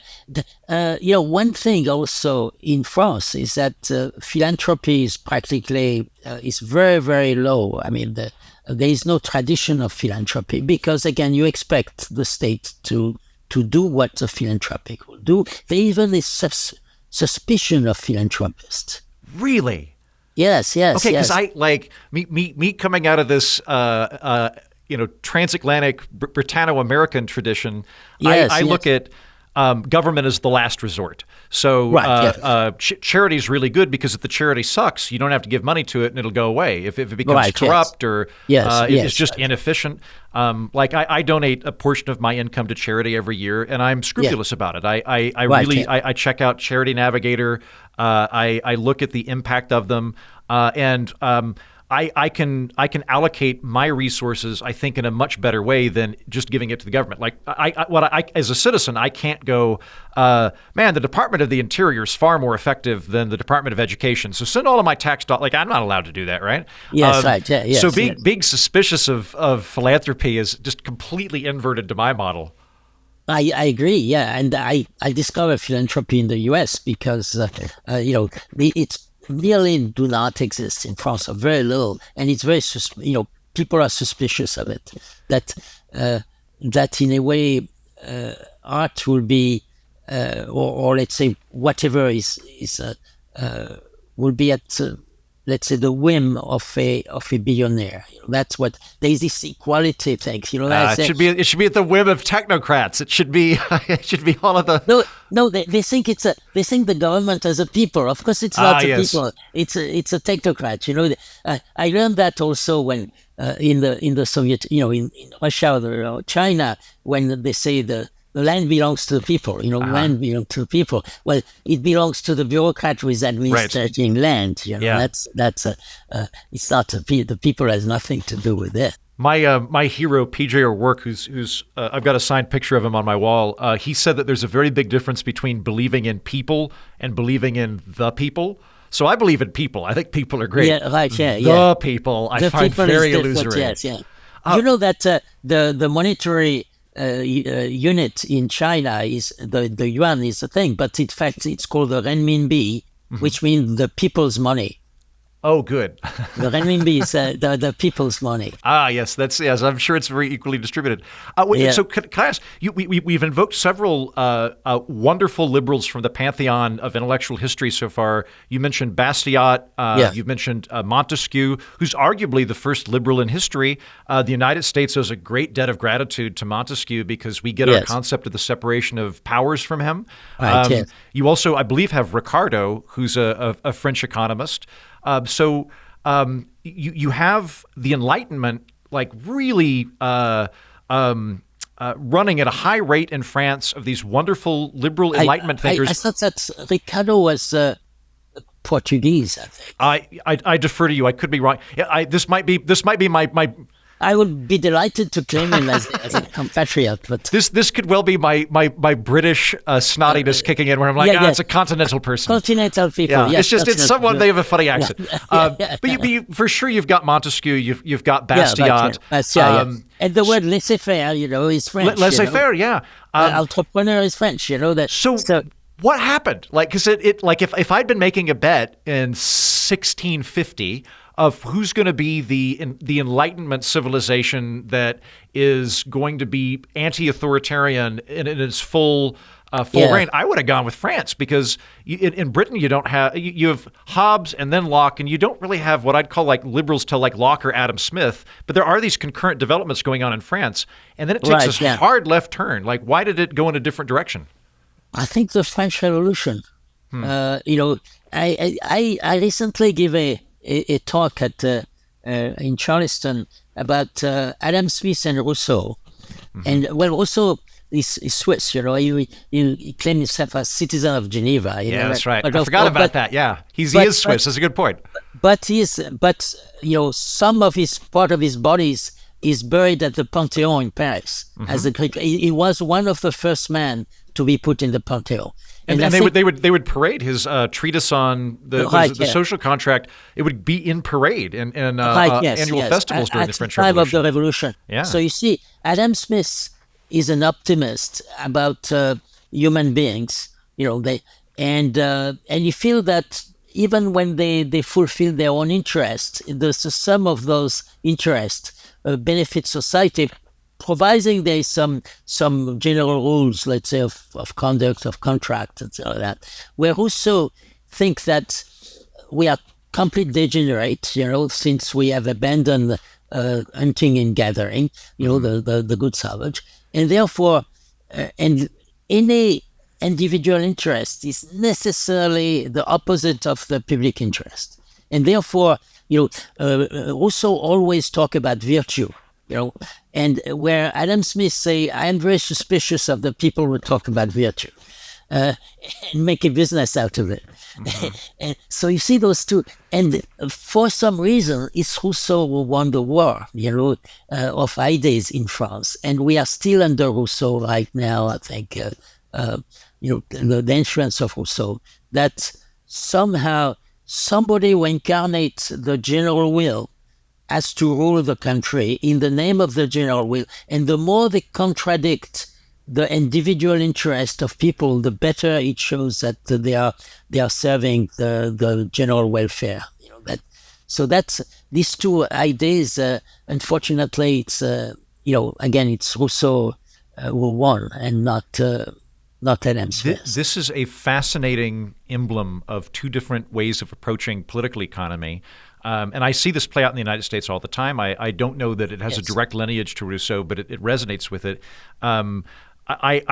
one thing also in France is that philanthropy is practically is very, very low. I mean, there is no tradition of philanthropy because, again, you expect the state to do what the philanthropic will do. There even is suspicion of philanthropists. Really? Yes. Okay, because I like me coming out of this. Transatlantic Britanno-American tradition, I look at government as the last resort. So charity is really good because if the charity sucks, you don't have to give money to it and it'll go away. If it becomes corrupt or it's just inefficient, I donate a portion of my income to charity every year, and I'm scrupulous about it. I check out Charity Navigator. I look at the impact of them, and I can allocate my resources, I think, in a much better way than just giving it to the government. Like as a citizen, I can't go, man, the Department of the Interior is far more effective than the Department of Education. So send all of my tax dollars. Like I'm not allowed to do that, right? Yes, right. Yeah, yes, so being suspicious of philanthropy is just completely inverted to my model. I agree, yeah, and I discovered philanthropy in the U.S. because it's nearly do not exist in France, or very little, and it's very people are suspicious of it. That in a way, art will be, or let's say whatever is will be at let's say the whim of a billionaire. That's what there's this equality thing. It should be at the whim of technocrats. It should be all of the. No. They think they think the government as a people. Of course, it's not a people. It's a technocrat. I learned that also when in the Soviet, in Russia or China, when they say the the land belongs to the people. Land belongs to the people. Well, it belongs to the bureaucrat who is administrating land. That's it's not the people has nothing to do with it. My hero, PJ O'Rourke, who's I've got a signed picture of him on my wall. He said that there's a very big difference between believing in people and believing in the people. So I believe in people. I think people are great. Yeah, right. Yeah, the people I find very illusory. Yes, yeah. You know that the monetary unit in China is the yuan is a thing, but in fact it's called the renminbi, which means the people's money. Oh, good. The renminbi is the people's money. Yes, yes. I'm sure it's very equally distributed. So can I ask you? We've invoked several wonderful liberals from the pantheon of intellectual history so far. You mentioned Bastiat. You've mentioned Montesquieu, who's arguably the first liberal in history. The United States owes a great debt of gratitude to Montesquieu because we get our concept of the separation of powers from him. Right, You also, I believe, have Ricardo, who's a French economist. So you have the Enlightenment like really running at a high rate in France of these wonderful liberal Enlightenment thinkers. I thought that Ricardo was Portuguese, I think. I defer to you. I could be wrong. This might be my. I would be delighted to claim him as a compatriot, but this could well be my British snottiness kicking in, where I'm like, it's a continental person. Continental people. Yeah, yes, it's someone they have a funny accent. But you, for sure, you've got Montesquieu, you've got Bastiat. And the word laissez-faire, is French. Laissez-faire, yeah. Entrepreneur is French, that. So what happened? Like, because if I'd been making a bet in 1650. Of who's going to be the Enlightenment civilization that is going to be anti-authoritarian in its full reign, I would have gone with France because in Britain you don't have you have Hobbes and then Locke, and you don't really have what I'd call like liberals to like Locke or Adam Smith. But there are these concurrent developments going on in France, and then it takes this hard left turn. Like, why did it go in a different direction? I think the French Revolution. I recently gave a talk in Charleston about Adam Smith and Rousseau, and Rousseau is Swiss. He claimed himself as citizen of Geneva. That's right. I forgot about that. Yeah, he is Swiss. That's a good point. But some of part of his body is buried at the Panthéon in Paris as a Greek. He was one of the first men to be put in the Panthéon. And they would parade his treatise on the social contract. It would be in parade and annual festivals during the French Revolution. Of the Revolution. Yeah. So you see, Adam Smith is an optimist about human beings. And you feel that even when they fulfill their own interests, the sum of those interests benefit society, providing there is some general rules, let's say, of conduct, of contract, and so like that. Where Rousseau thinks that we are complete degenerate, since we have abandoned hunting and gathering, the good savage, and therefore, and any individual interest is necessarily the opposite of the public interest, and therefore, Rousseau always talk about virtue. And where Adam Smith say, I am very suspicious of the people who talk about virtue and make a business out of it. And so you see those two. And for some reason, it's Rousseau who won the war, of ideas in France. And we are still under Rousseau right now, I think, the influence of Rousseau, that somehow somebody who incarnates the general will has to rule the country in the name of the general will. And the more they contradict the individual interest of people, the better it shows that they are serving the general welfare. So that's these two ideas. Unfortunately, it's again, it's Rousseau who won, and not Adam Smith. This is a fascinating emblem of two different ways of approaching political economy. And I see this play out in the United States all the time. I don't know that it has a direct lineage to Rousseau, but it resonates with it. I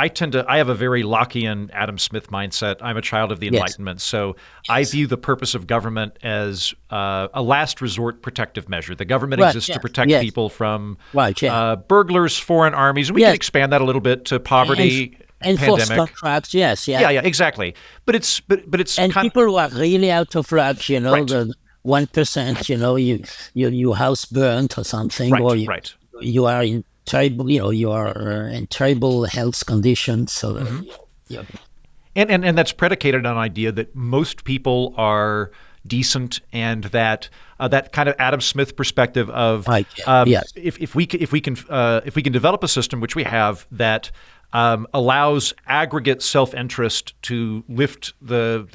have a very Lockean Adam Smith mindset. I'm a child of the Enlightenment. So I view the purpose of government as a last resort protective measure. The government exists to protect people from burglars, foreign armies. And we can expand that a little bit to poverty, and pandemic. Enforced contracts, yeah, exactly. But it's and people who are really out of luck, the 1%, your house burnt or something, or you are in terrible, you are in terrible health conditions. So, and that's predicated on an idea that most people are decent, and that that kind of Adam Smith perspective of if we can develop a system, which we have, that allows aggregate self-interest to lift the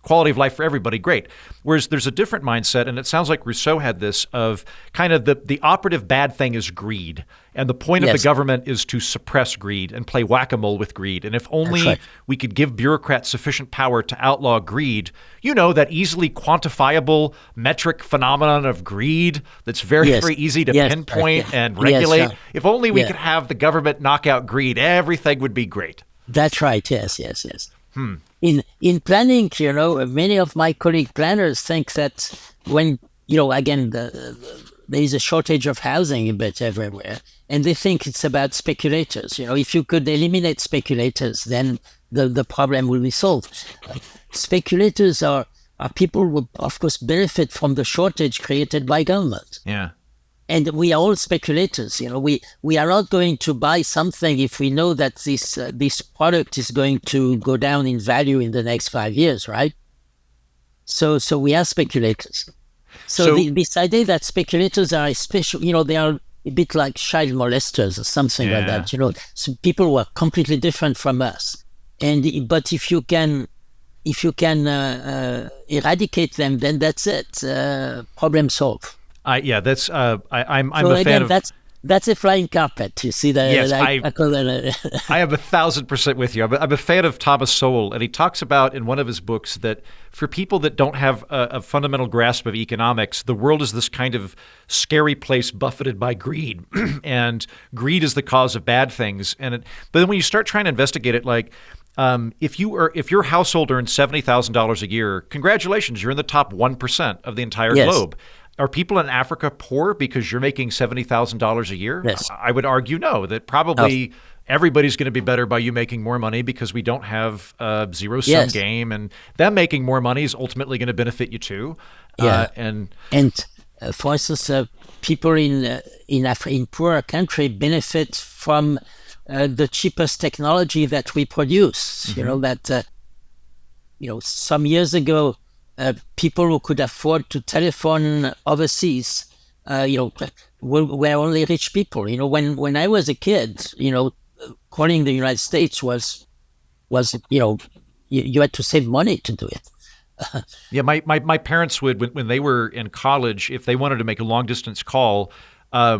quality of life for everybody, great. Whereas there's a different mindset, and it sounds like Rousseau had this, of kind of the operative bad thing is greed. And the point of the government is to suppress greed and play whack-a-mole with greed. And if only we could give bureaucrats sufficient power to outlaw greed, that easily quantifiable metric phenomenon of greed that's very, very easy to pinpoint and regulate. If only we could have the government knock out greed, everything would be great. That's right, yes. In planning, many of my colleague planners think that when, again, there is a shortage of housing a bit everywhere, and they think it's about speculators. If you could eliminate speculators, then the problem will be solved. Speculators are people who, of course, benefit from the shortage created by government. Yeah. And we are all speculators. We are not going to buy something if we know that this product is going to go down in value in the next 5 years, right? So we are speculators. So this idea that speculators are special, they are a bit like child molesters or something like that. So people who are completely different from us. But if you can eradicate them, then that's it. Problem solved. I'm a fan of. That's a flying carpet. You see that? Yes, I call that. I am 1,000% with you. I'm a fan of Thomas Sowell, and he talks about in one of his books that for people that don't have a fundamental grasp of economics, the world is this kind of scary place buffeted by greed, and greed is the cause of bad things. But then when you start trying to investigate it, like. If your household earns $70,000 a year, congratulations, you're in the top 1% of the entire globe. Are people in Africa poor because you're making $70,000 a year? Yes. I would argue no, that probably everybody's going to be better by you making more money because we don't have a zero-sum game, and them making more money is ultimately going to benefit you too. For instance, people in poorer country benefit from the cheapest technology that we produce. Some years ago, people who could afford to telephone overseas, were only rich people. When I was a kid, calling the United States was you had to save money to do it. My parents would, when they were in college, if they wanted to make a long distance call, I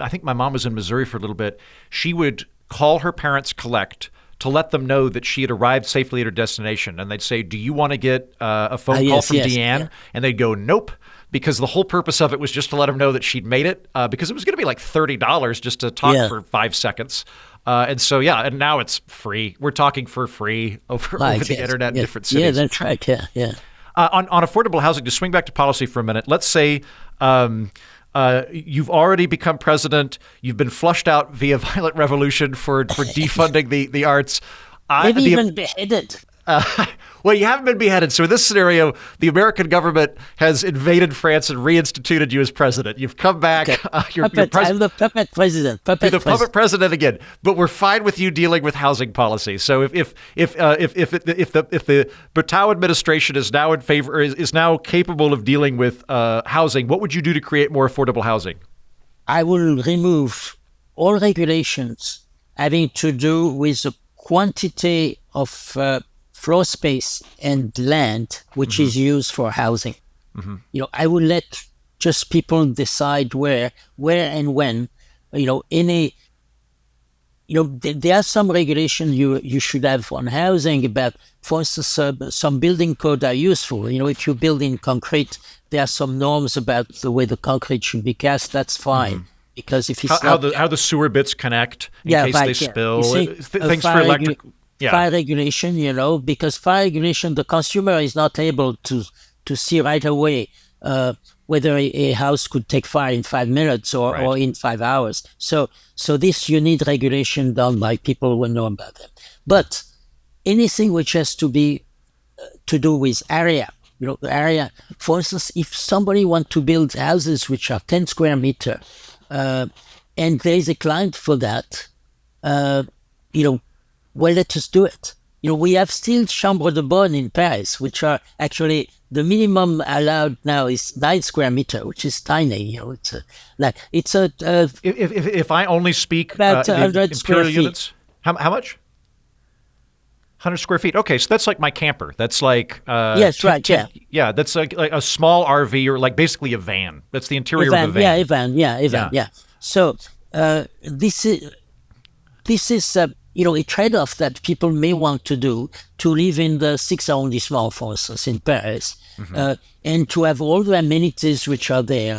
think my mom was in Missouri for a little bit, she would call her parents collect to let them know that she had arrived safely at her destination. And they'd say, do you want to get a phone call from Deanne? Yeah. And they'd go, nope, because the whole purpose of it was just to let them know that she'd made it, because it was going to be like $30 just to talk for 5 seconds. And now it's free. We're talking for free over the internet in different cities. Yeah, that's right. Yeah. On affordable housing, to swing back to policy for a minute, let's say you've already become president. You've been flushed out via violent revolution for defunding the arts. Maybe even beheaded. Well, you haven't been beheaded. So in this scenario, the American government has invaded France and reinstituted you as president. You've come back. Okay. I'm the puppet president. You're the puppet president again. But we're fine with you dealing with housing policy. So if the Bertaud administration is now in favor, is now capable of dealing with housing, what would you do to create more affordable housing? I will remove all regulations having to do with the quantity of floor space and land which is used for housing. I will let just people decide where and when. There are some regulations you should have on housing about, for instance, some building code are useful. If you build in concrete, there are some norms about the way the concrete should be cast. That's fine. because if it's how the sewer bits connect in case they spill, you see, things for electric. Fire regulation, because fire regulation, the consumer is not able to see right away whether a house could take fire in 5 minutes or in 5 hours. So this, you need regulation done by people who know about them. But anything which has to be to do with area, the area. For instance, if somebody wants to build houses which are 10 square meter, and there is a client for that, well, let us do it. We have still Chambre de Bonne in Paris, which are actually the minimum allowed now is 9 square meter, which is tiny. If I only speak about 100 imperial square units, how much? 100 square feet. Okay, so that's like my camper. That's like yes, right, yeah, yeah. That's like a small RV or like basically a van. That's the interior of a van. Yeah, a van. Yeah. So this is a trade-off that people may want to do to live in the 6th arrondissement, for instance, in Paris, and to have all the amenities which are there,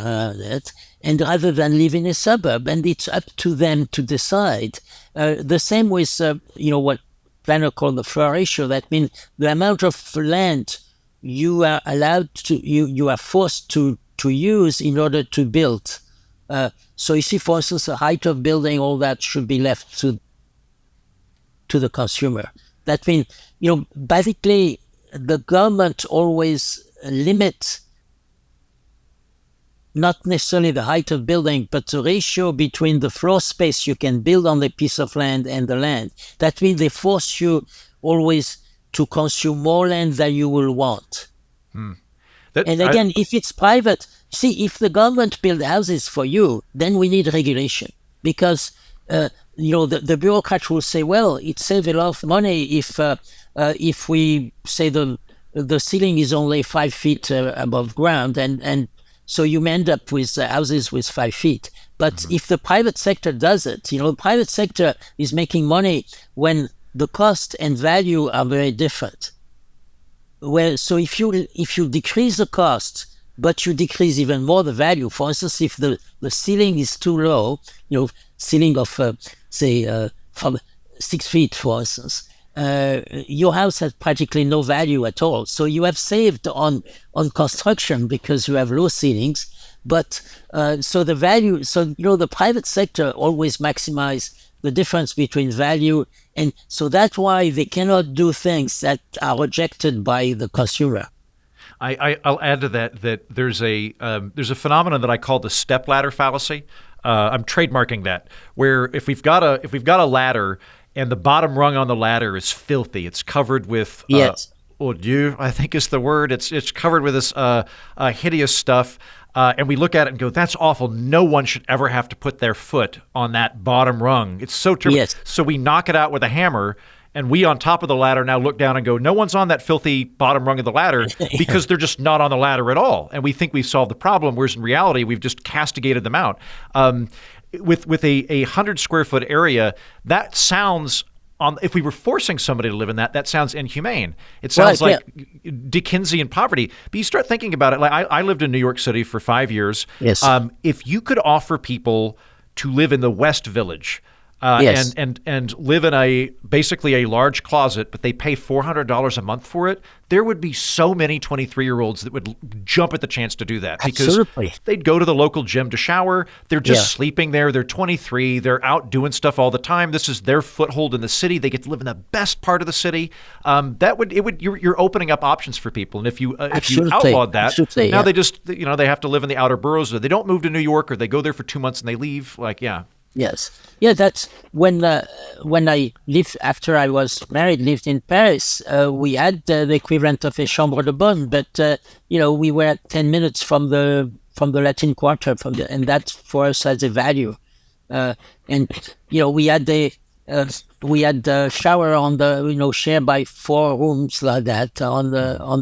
and rather than live in a suburb. And it's up to them to decide. The same with what planner called the floor ratio. That means the amount of land you are allowed to, you are forced to use in order to build. So you see, for instance, the height of building, all that should be left to the consumer. That means, basically, the government always limits not necessarily the height of building, but the ratio between the floor space you can build on the piece of land and the land. That means they force you always to consume more land than you will want. And again, if it's private, see, if the government build houses for you, then we need regulation, because the bureaucrat will say, well, it saves a lot of money if we say the ceiling is only 5 feet above ground, and so you may end up with houses with 5 feet. But if the private sector does it, the private sector is making money when the cost and value are very different. Well, so if you decrease the cost, but you decrease even more the value, for instance, if the ceiling is too low, ceiling of, from 6 feet, for instance, your house has practically no value at all. So you have saved on construction because you have low ceilings, but so the value, the private sector always maximize the difference between value, and so that's why they cannot do things that are rejected by the consumer. I'll add to that there's a phenomenon that I call the stepladder fallacy. I'm trademarking that, where if we've got a ladder and the bottom rung on the ladder is filthy, it's covered with odieux, I think is the word. It's covered with this hideous stuff, and we look at it and go, "That's awful. No one should ever have to put their foot on that bottom rung. It's so terrible." Yes. So we knock it out with a hammer. And we on top of the ladder now look down and go, no one's on that filthy bottom rung of the ladder because they're just not on the ladder at all. And we think we've solved the problem, whereas in reality, we've just castigated them out. With a 100 square foot area, that sounds, if we were forcing somebody to live in that sounds inhumane. It sounds like Dickensian poverty. But you start thinking about it. Like I lived in New York City for 5 years. Yes. If you could offer people to live in the West Village, and live in basically a large closet, but they pay $400 a month for it, there would be so many 23-year-olds that would jump at the chance to do that. Absolutely. Because they'd go to the local gym to shower. They're just sleeping there. They're 23. They're out doing stuff all the time. This is their foothold in the city. They get to live in the best part of the city. You're opening up options for people. And if you outlawed that, now they just they have to live in the outer boroughs. Or they don't move to New York, or they go there for 2 months and they leave. Yes. Yeah, that's when I lived, after I was married, lived in Paris, we had the equivalent of a Chambre de Bonne, but, we were 10 minutes from the Latin Quarter, and that for us has a value. We had the shower on the, shared by 4 rooms like that on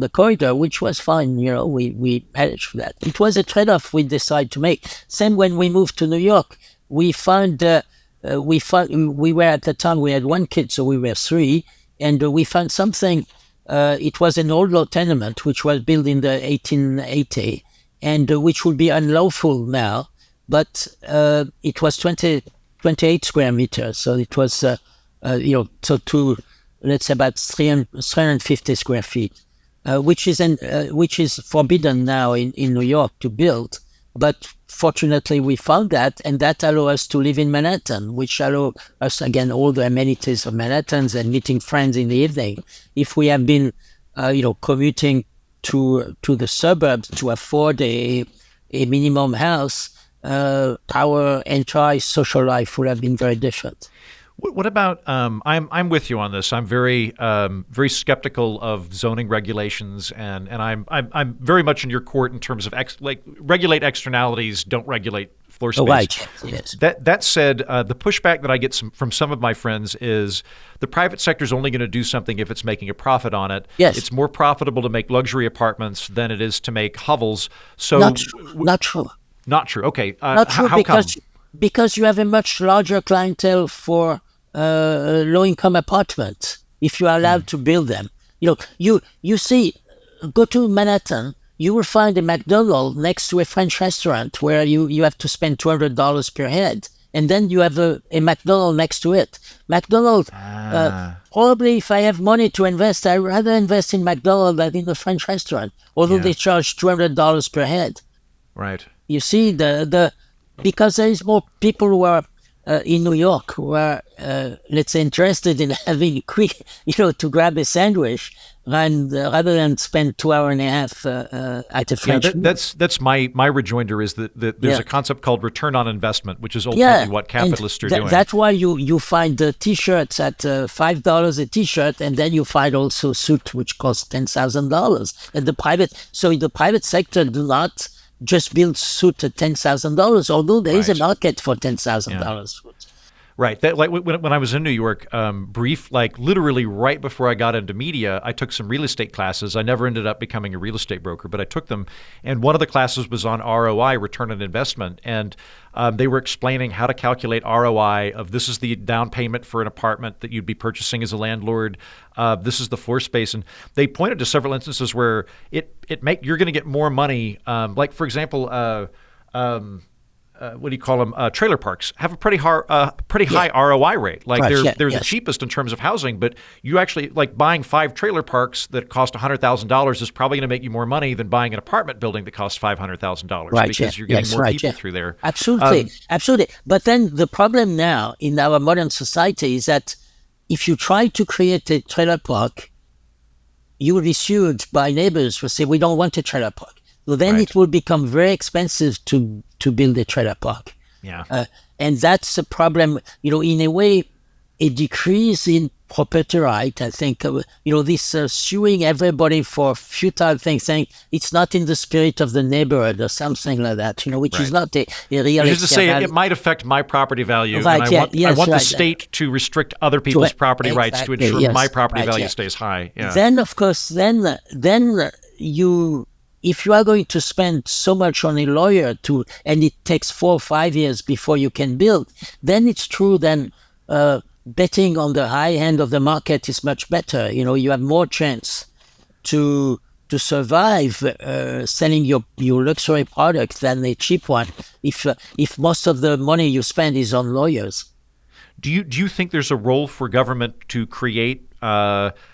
the corridor, which was fine. We managed that. It was a trade-off we decided to make. Same when we moved to New York. We were at the time, we had 1 kid, so we were 3, and we found something. It was an old law tenement which was built in the 1880, and which would be unlawful now. but it was 28 square meters. So it was, so to, let's say about 350 square feet, which is forbidden now in New York to build. But fortunately, we found that, and that allows us to live in Manhattan, which allow us, again, all the amenities of Manhattan and meeting friends in the evening. If we have been, commuting to the suburbs to afford a minimum house, our entire social life would have been very different. What about? I'm with you on this. I'm very skeptical of zoning regulations, and I'm very much in your court in terms of regulate externalities, don't regulate floor space. Oh, right. Yes. That said, the pushback that I get from some of my friends is the private sector is only going to do something if it's making a profit on it. Yes. It's more profitable to make luxury apartments than it is to make hovels. So not true. Not true. Okay. Not true how come? Because you have a much larger clientele for low-income apartments if you are allowed to build them. You see, go to Manhattan, you will find a McDonald's next to a French restaurant where you have to spend $200 per head. And then you have a McDonald's next to it. McDonald's, probably if I have money to invest, I'd rather invest in McDonald's than in the French restaurant, although they charge $200 per head. Right. You see, because there is more people who are in New York who are, let's say, interested in having quick, to grab a sandwich rather than spend 2 hours and a half at a French. That's my rejoinder is that there's a concept called return on investment, which is ultimately what capitalists are doing. That's why you find the T-shirts at $5 a T-shirt, and then you find also suit which costs $10,000. And the private sector do not just build suit at $10,000, although there is a market for $10,000. Right. That, like when I was in New York, literally right before I got into media, I took some real estate classes. I never ended up becoming a real estate broker, but I took them. And one of the classes was on ROI, return on investment. And they were explaining how to calculate ROI of this is the down payment for an apartment that you'd be purchasing as a landlord. This is the floor space. And they pointed to several instances where you're going to get more money. Like, for example, what do you call them? Trailer parks have a pretty high ROI rate. Like they're the cheapest in terms of housing, but you actually like buying 5 trailer parks that cost $100,000 is probably going to make you more money than buying an apartment building that costs $500,000 because you're getting more people through there. Absolutely. But then the problem now in our modern society is that if you try to create a trailer park, you will be sued by neighbors who say, we don't want a trailer park. So then it will become very expensive to build a trailer park. Yeah. And that's a problem, in a way, a decrease in property right. I think, this suing everybody for futile things, saying it's not in the spirit of the neighborhood or something like that, which is not a real. Just to say it might affect my property value. And I want the state to restrict other people's property rights to ensure my property value stays high. Yeah. Then, of course, if you are going to spend so much on a lawyer and it takes 4 or 5 years before you can build, then it's true. Then betting on the high end of the market is much better. You have more chance to survive selling your luxury product than a cheap one. If most of the money you spend is on lawyers. Do you think there's a role for government to create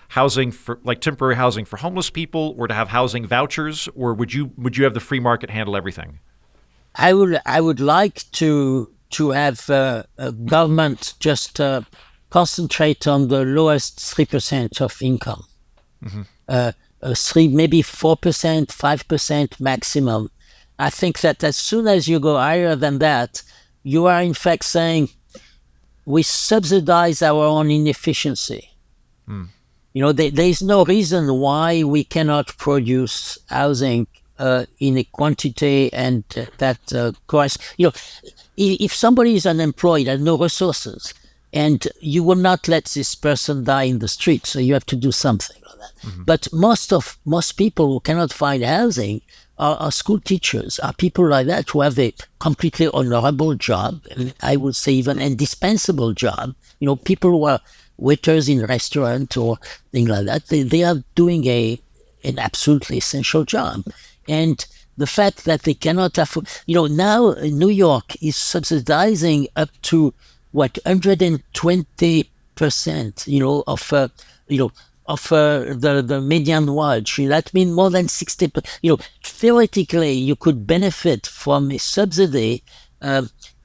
housing for temporary housing for homeless people, or to have housing vouchers, or would you have the free market handle everything? I would like to have a government just concentrate on the lowest 3% of income, maybe 4%, 5% maximum. I think that as soon as you go higher than that, you are in fact saying we subsidize our own inefficiency. There is no reason why we cannot produce housing in a quantity and that course. If somebody is unemployed and no resources, and you will not let this person die in the street, so you have to do something like that. But most people who cannot find housing are school teachers, are people like that who have a completely honorable job, and I would say even indispensable job. People who are waiters in a restaurant or things like that, they are doing an absolutely essential job. And the fact that they cannot afford, now New York is subsidizing up to what 120%, of the median wage. That means more than 60%. Theoretically, you could benefit from a subsidy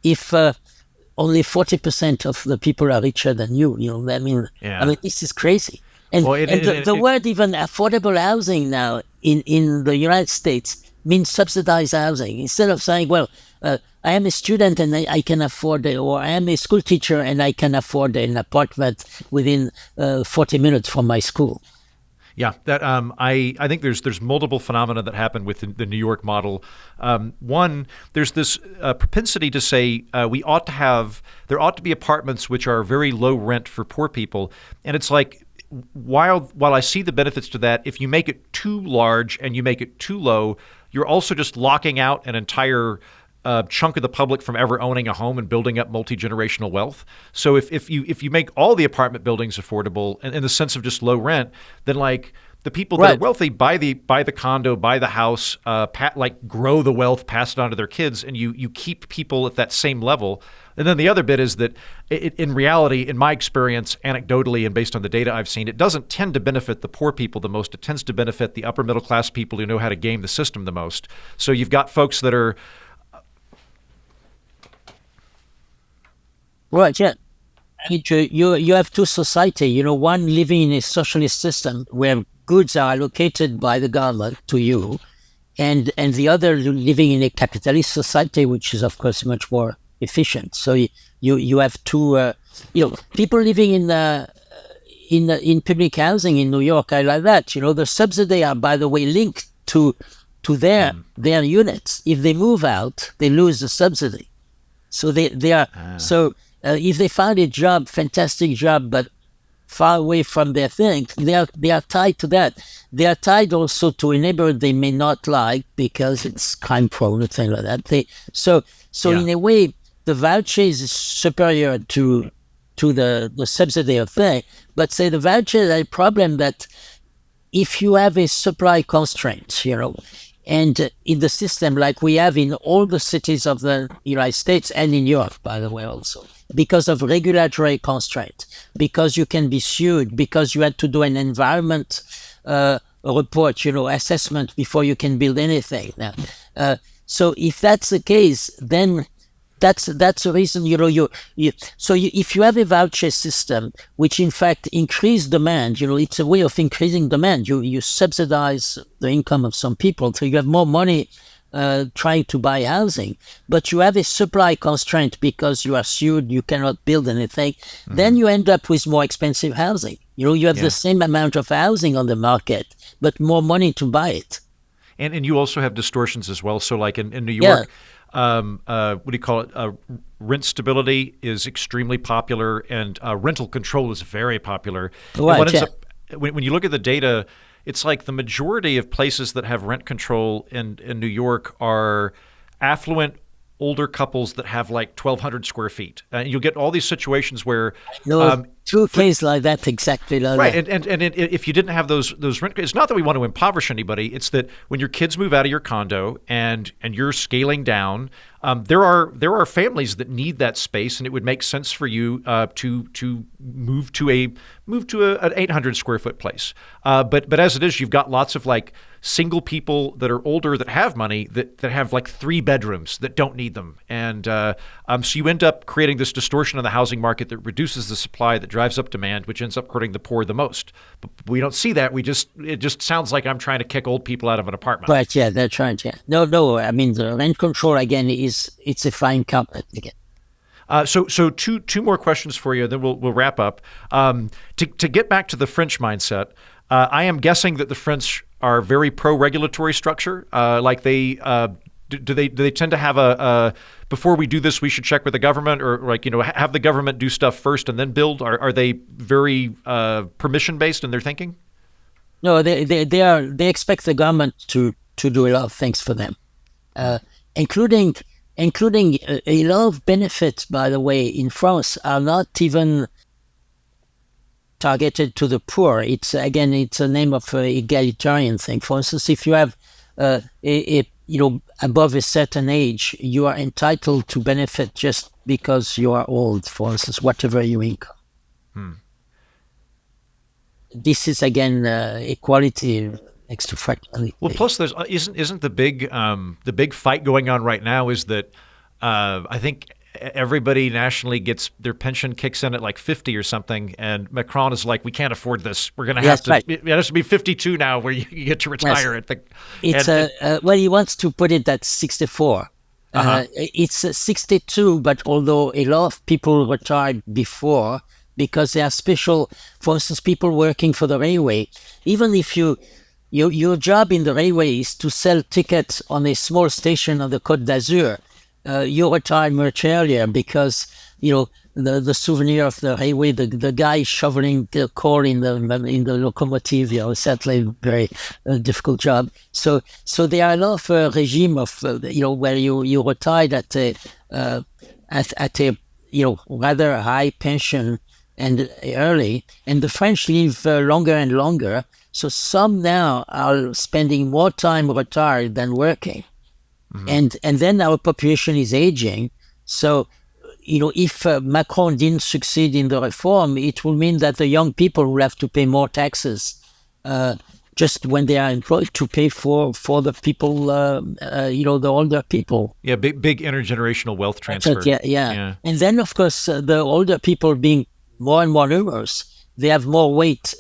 if only 40% of the people are richer than you. Yeah. I mean, this is crazy. And, Well, the word even affordable housing now in the United States means subsidized housing. Instead of saying, well, I am a student and I can afford it, or I am a school teacher and I can afford an apartment within 40 minutes from my school. Yeah, that I think there's multiple phenomena that happen with the New York model. One, there's this propensity to say there ought to be apartments which are very low rent for poor people, and it's like while I see the benefits to that, if you make it too large and you make it too low, you're also just locking out an entire chunk of the public from ever owning a home and building up multi-generational wealth. So if you make all the apartment buildings affordable in the sense of just low rent, then like the people that are wealthy buy the condo, buy the house, grow the wealth, pass it on to their kids, and you keep people at that same level. And then the other bit is that in reality, in my experience, anecdotally and based on the data I've seen, it doesn't tend to benefit the poor people the most. It tends to benefit the upper middle class people who know how to game the system the most. So you've got folks that are right, yeah. You have two society. One living in a socialist system where goods are allocated by the government to you, and the other living in a capitalist society, which is of course much more efficient. So you have two people living in public housing in New York. I like that. The subsidy are, by the way, linked to their units. If they move out, they lose the subsidy. So they are so. If they find a job, fantastic job, but far away from their thing, they are tied to that. They are tied also to a neighborhood they may not like because it's crime prone or things like that. So in a way, the voucher is superior to the subsidy of thing. But say the voucher is a problem that if you have a supply constraint, and in the system like we have in all the cities of the United States and in Europe, by the way, also, because of regulatory constraint, because you can be sued, because you had to do an environment report, assessment before you can build anything. So if that's the case, then that's the reason, if you have a voucher system, which in fact increase demand, it's a way of increasing demand. You subsidize the income of some people, so you have more money trying to buy housing, but you have a supply constraint because you are sued, you cannot build anything, then you end up with more expensive housing. You have the same amount of housing on the market, but more money to buy it. And you also have distortions as well. So like in New York, what do you call it? Rent stability is extremely popular, and rental control is very popular. Right, when you look at the data, it's like the majority of places that have rent control in New York are affluent older couples that have like 1,200 square feet. And you'll get all these situations where two cases like that, exactly like right. that. And if you didn't have those rent, it's not that we want to impoverish anybody. It's that when your kids move out of your condo and you're scaling down, there are families that need that space, and it would make sense for you to move to an 800 square foot place. But as it is, you've got lots of like single people that are older that have money that have like 3 bedrooms that don't need them, and so you end up creating this distortion of the housing market that reduces the supply, that drives up demand, which ends up hurting the poor the most. But we don't see that. It just sounds like I'm trying to kick old people out of an apartment. Right, yeah, that's right, yeah. No, I mean, the rent control, again, it's a fine concept again. So two more questions for you, then we'll wrap up. To get back to the French mindset, I am guessing that the French are very pro-regulatory structure. Like they do they tend to have a before we do this, we should check with the government, or like have the government do stuff first and then build? Are they very permission based in their thinking? No, they expect the government to do a lot of things for them, including a lot of benefits, by the way, in France are not even targeted to the poor. It's a name of an egalitarian thing. For instance, if you have a above a certain age, you are entitled to benefit just because you are old, for instance, whatever your income. This is again equality next to fractality. Well, plus there's isn't the big fight going on right now is that I think everybody nationally gets their pension kicks in at like 50 or something, and Macron is like, we can't afford this. We're going to have to. Right. It has to be 52 now, where you get to retire. Yes. Well, he wants to put it at 64. It's 62, but although a lot of people retired before because they are special, for instance, people working for the railway, even if your job in the railway is to sell tickets on a small station on the Côte d'Azur, you retire much earlier because, the souvenir of the railway, the guy shoveling the coal in the locomotive, certainly a very difficult job. So there are a lot of regime of, where you retired at a rather high pension and early, and the French live longer and longer. So some now are spending more time retired than working. Mm-hmm. And then our population is aging. So, if Macron didn't succeed in the reform, it will mean that the young people will have to pay more taxes just when they are employed to pay for the people, the older people. Yeah, big intergenerational wealth transfer. Yeah. And then, of course, the older people being more and more numerous, they have more weight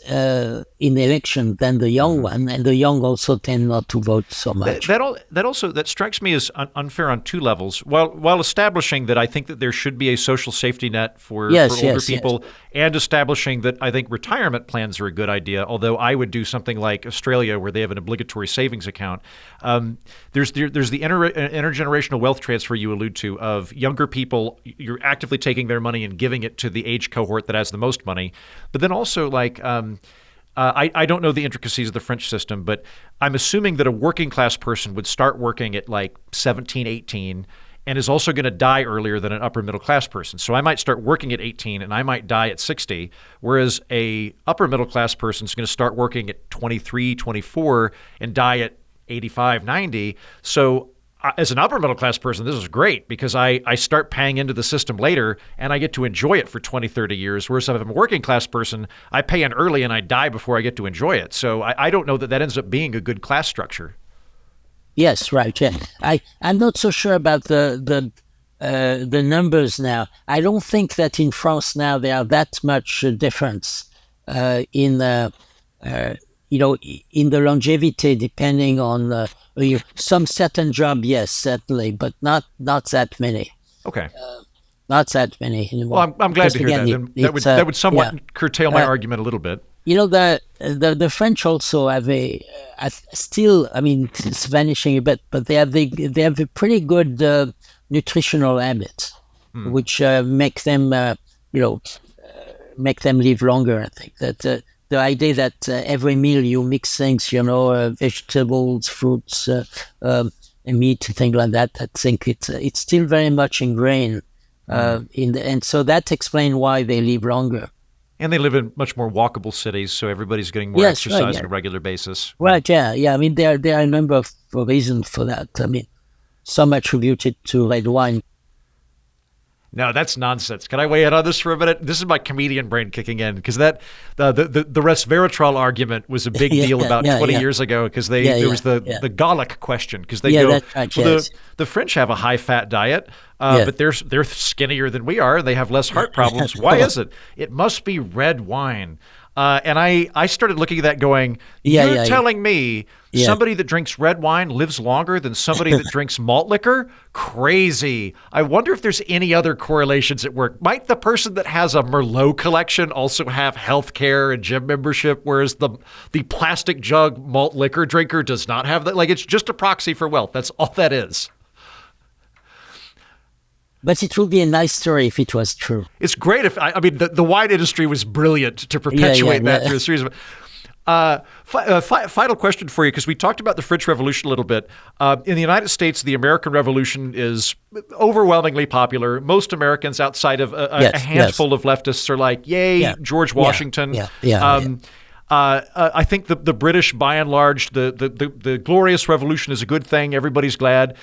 in the election than the young one, and the young also tend not to vote so much. That strikes me as unfair on two levels. While establishing that I think that there should be a social safety net for older people, and establishing that I think retirement plans are a good idea, although I would do something like Australia where they have an obligatory savings account. There's the intergenerational wealth transfer you allude to of younger people. You're actively taking their money and giving it to the age cohort that has the most money. But then also, I don't know the intricacies of the French system, but I'm assuming that a working class person would start working at like 17, 18, and is also going to die earlier than an upper middle class person. So I might start working at 18 and I might die at 60, whereas a upper middle class person is going to start working at 23, 24 and die at 85, 90. So as an upper middle class person, this is great because I start paying into the system later and I get to enjoy it for 20, 30 years. Whereas if I'm a working class person, I pay in early and I die before I get to enjoy it. So I don't know that ends up being a good class structure. Yes, right. Yeah, I'm not so sure about the numbers now. I don't think that in France now there are that much difference in the longevity, depending on some certain job. Yes, certainly, but not that many. Okay. Not that many anymore. Well, I'm glad to hear that. That would somewhat curtail my argument a little bit. The French also have still, I mean, it's vanishing a bit, but they have a pretty good nutritional habits, which make them live longer. I think that the idea that every meal you mix things, vegetables, fruits, meat, things like that. I think it's still very much ingrained and so that explains why they live longer. And they live in much more walkable cities, so everybody's getting more exercise on a regular basis. Right, yeah. I mean, there are a number of reasons for that. I mean, some attributed to red wine. No, that's nonsense. Can I weigh in on this for a minute? This is my comedian brain kicking in because the resveratrol argument was a big deal about 20 years ago because there was the Gallic question because they go, the French have a high-fat diet, but they're skinnier than we are. They have less heart problems. Why is it? It must be red wine. And I started looking at that going, you're telling me somebody that drinks red wine lives longer than somebody that drinks malt liquor? Crazy. I wonder if there's any other correlations at work. Might the person that has a Merlot collection also have health care and gym membership, whereas the plastic jug malt liquor drinker does not have that? Like, it's just a proxy for wealth. That's all that is. But it would be a nice story if it was true. It's great if, the wine industry was brilliant to perpetuate that through a series of... Final question for you, because we talked about the French Revolution a little bit. In the United States, the American Revolution is overwhelmingly popular. Most Americans outside of a handful of leftists are like, yay, George Washington. I think the British, by and large, the Glorious Revolution is a good thing. Everybody's glad.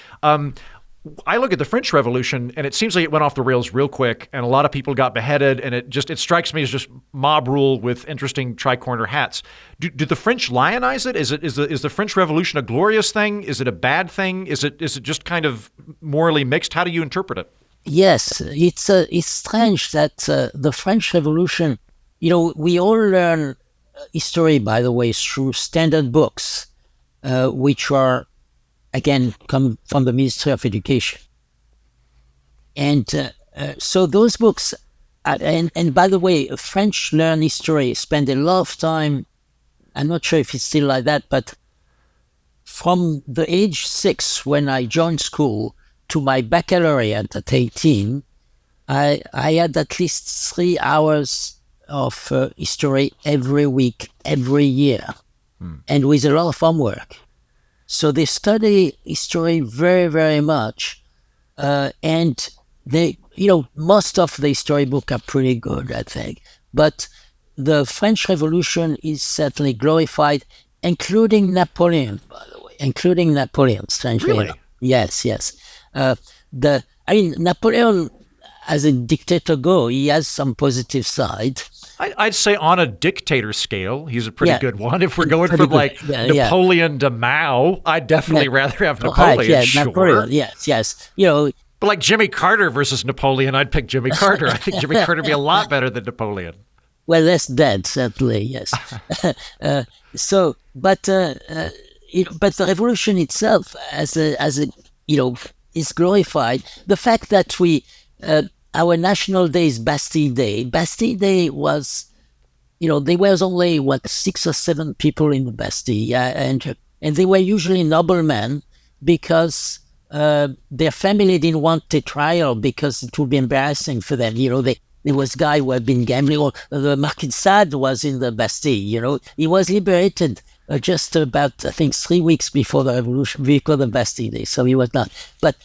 I look at the French Revolution, and it seems like it went off the rails real quick, and a lot of people got beheaded, and it strikes me as just mob rule with interesting tricorner hats. Do the French lionize it? Is the French Revolution a glorious thing? Is it a bad thing? Is it just kind of morally mixed? How do you interpret it? Yes, it's strange that the French Revolution. We all learn history, by the way, through standard books, which are, again, come from the Ministry of Education. And so those books, and by the way, French learn history, spend a lot of time, I'm not sure if it's still like that, but from the age 6 when I joined school to my baccalaureate at 18, I had at least 3 hours of history every week, every year, and with a lot of homework. So they study history very, very much, and they, most of the history books are pretty good, I think. But the French Revolution is certainly glorified, including Napoleon, by the way, strangely Really? enough. Yes. Napoleon, as a dictator he has some positive side. I'd say on a dictator scale, he's a pretty good one. If we're going from Napoleon to Mao, I'd definitely rather have Napoleon. Right, sure. Napoleon, yes. But like Jimmy Carter versus Napoleon, I'd pick Jimmy Carter. I think Jimmy Carter would be a lot better than Napoleon. Well, less dead, certainly, yes. But the revolution itself, as a is glorified. The fact that our national day is Bastille Day. Bastille Day was, there was only 6 or 7 people in the Bastille, and they were usually noblemen because their family didn't want a trial because it would be embarrassing for them. There was a guy who had been gambling, or the Marquis de Sade was in the Bastille. He was liberated just about, I think, 3 weeks before the revolution, before the Bastille Day. So he was not. But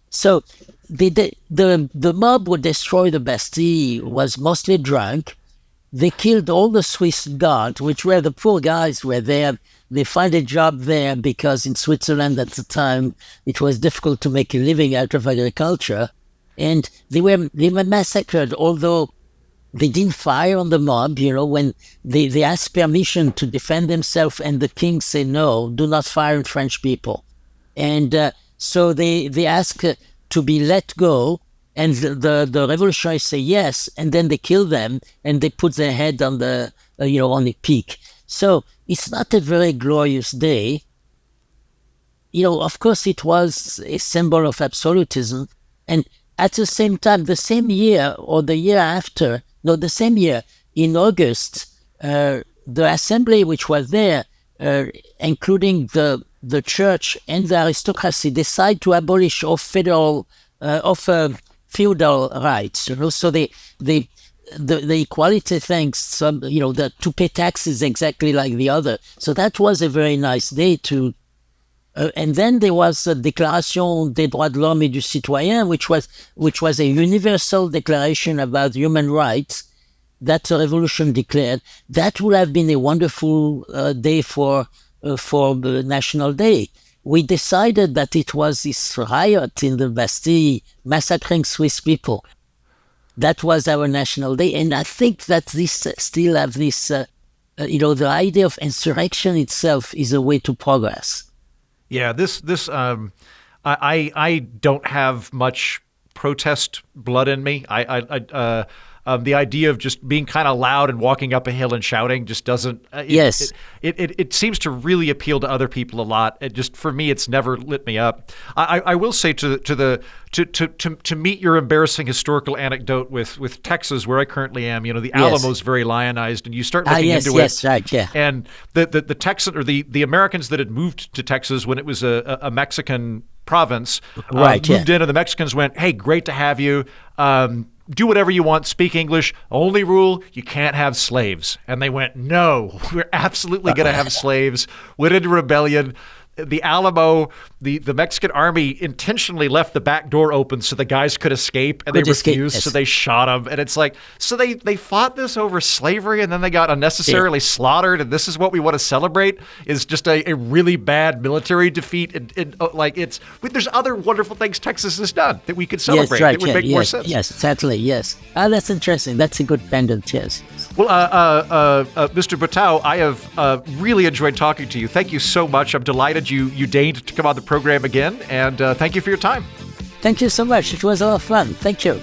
so the mob would destroy the Bastille, was mostly drunk. They killed all the Swiss guards, which were the poor guys were there. They find a job there because in Switzerland at the time it was difficult to make a living out of agriculture, and they were massacred. Although they didn't fire on the mob, when they asked permission to defend themselves, and the king said no, do not fire on French people, and so they asked to be let go. And the revolutionaries say yes, and then they kill them, and they put their head on the on the peak. So it's not a very glorious day. Of course, it was a symbol of absolutism, and at the same time, the same year or the year after, the same year in August, the assembly which was there, including the church and the aristocracy, decide to abolish all feudal rights, so the equality things, to pay taxes exactly like the other. So that was a very nice day to. And then there was a Déclaration des droits de l'homme et du citoyen, which was a universal declaration about human rights that the revolution declared. That would have been a wonderful day for the National Day. We decided that it was this riot in the Bastille massacring Swiss people. That was our National Day. And I think that this still have this, the idea of insurrection itself is a way to progress. Yeah, I don't have much protest blood in me. The idea of just being kind of loud and walking up a hill and shouting just doesn't. Yes, it seems to really appeal to other people a lot. It just, for me, it's never lit me up. I will say to meet your embarrassing historical anecdote with Texas, where I currently am. The Alamo's very lionized, and you start looking into it. Yes, right, yeah. And the Texan or the Americans that had moved to Texas when it was a Mexican province, moved in, and the Mexicans went, "Hey, great to have you. Do whatever you want, speak English. Only rule, you can't have slaves." And they went, "No, we're absolutely going to have slaves." Went into rebellion. the Alamo, the Mexican army intentionally left the back door open so the guys could escape, and they refused, so they shot them. And it's like, so they fought this over slavery, and then they got unnecessarily slaughtered, and this is what we want to celebrate, is just a really bad military defeat. And like, there's other wonderful things Texas has done that we could celebrate that would make more sense. Yes, certainly, yes. That's interesting. That's a good pendant, yes. Well, Mr. Bertaud, I have really enjoyed talking to you. Thank you so much. I'm delighted you deigned to come on the program again, and thank you for your time. Thank you so much. It was a lot of fun. Thank you.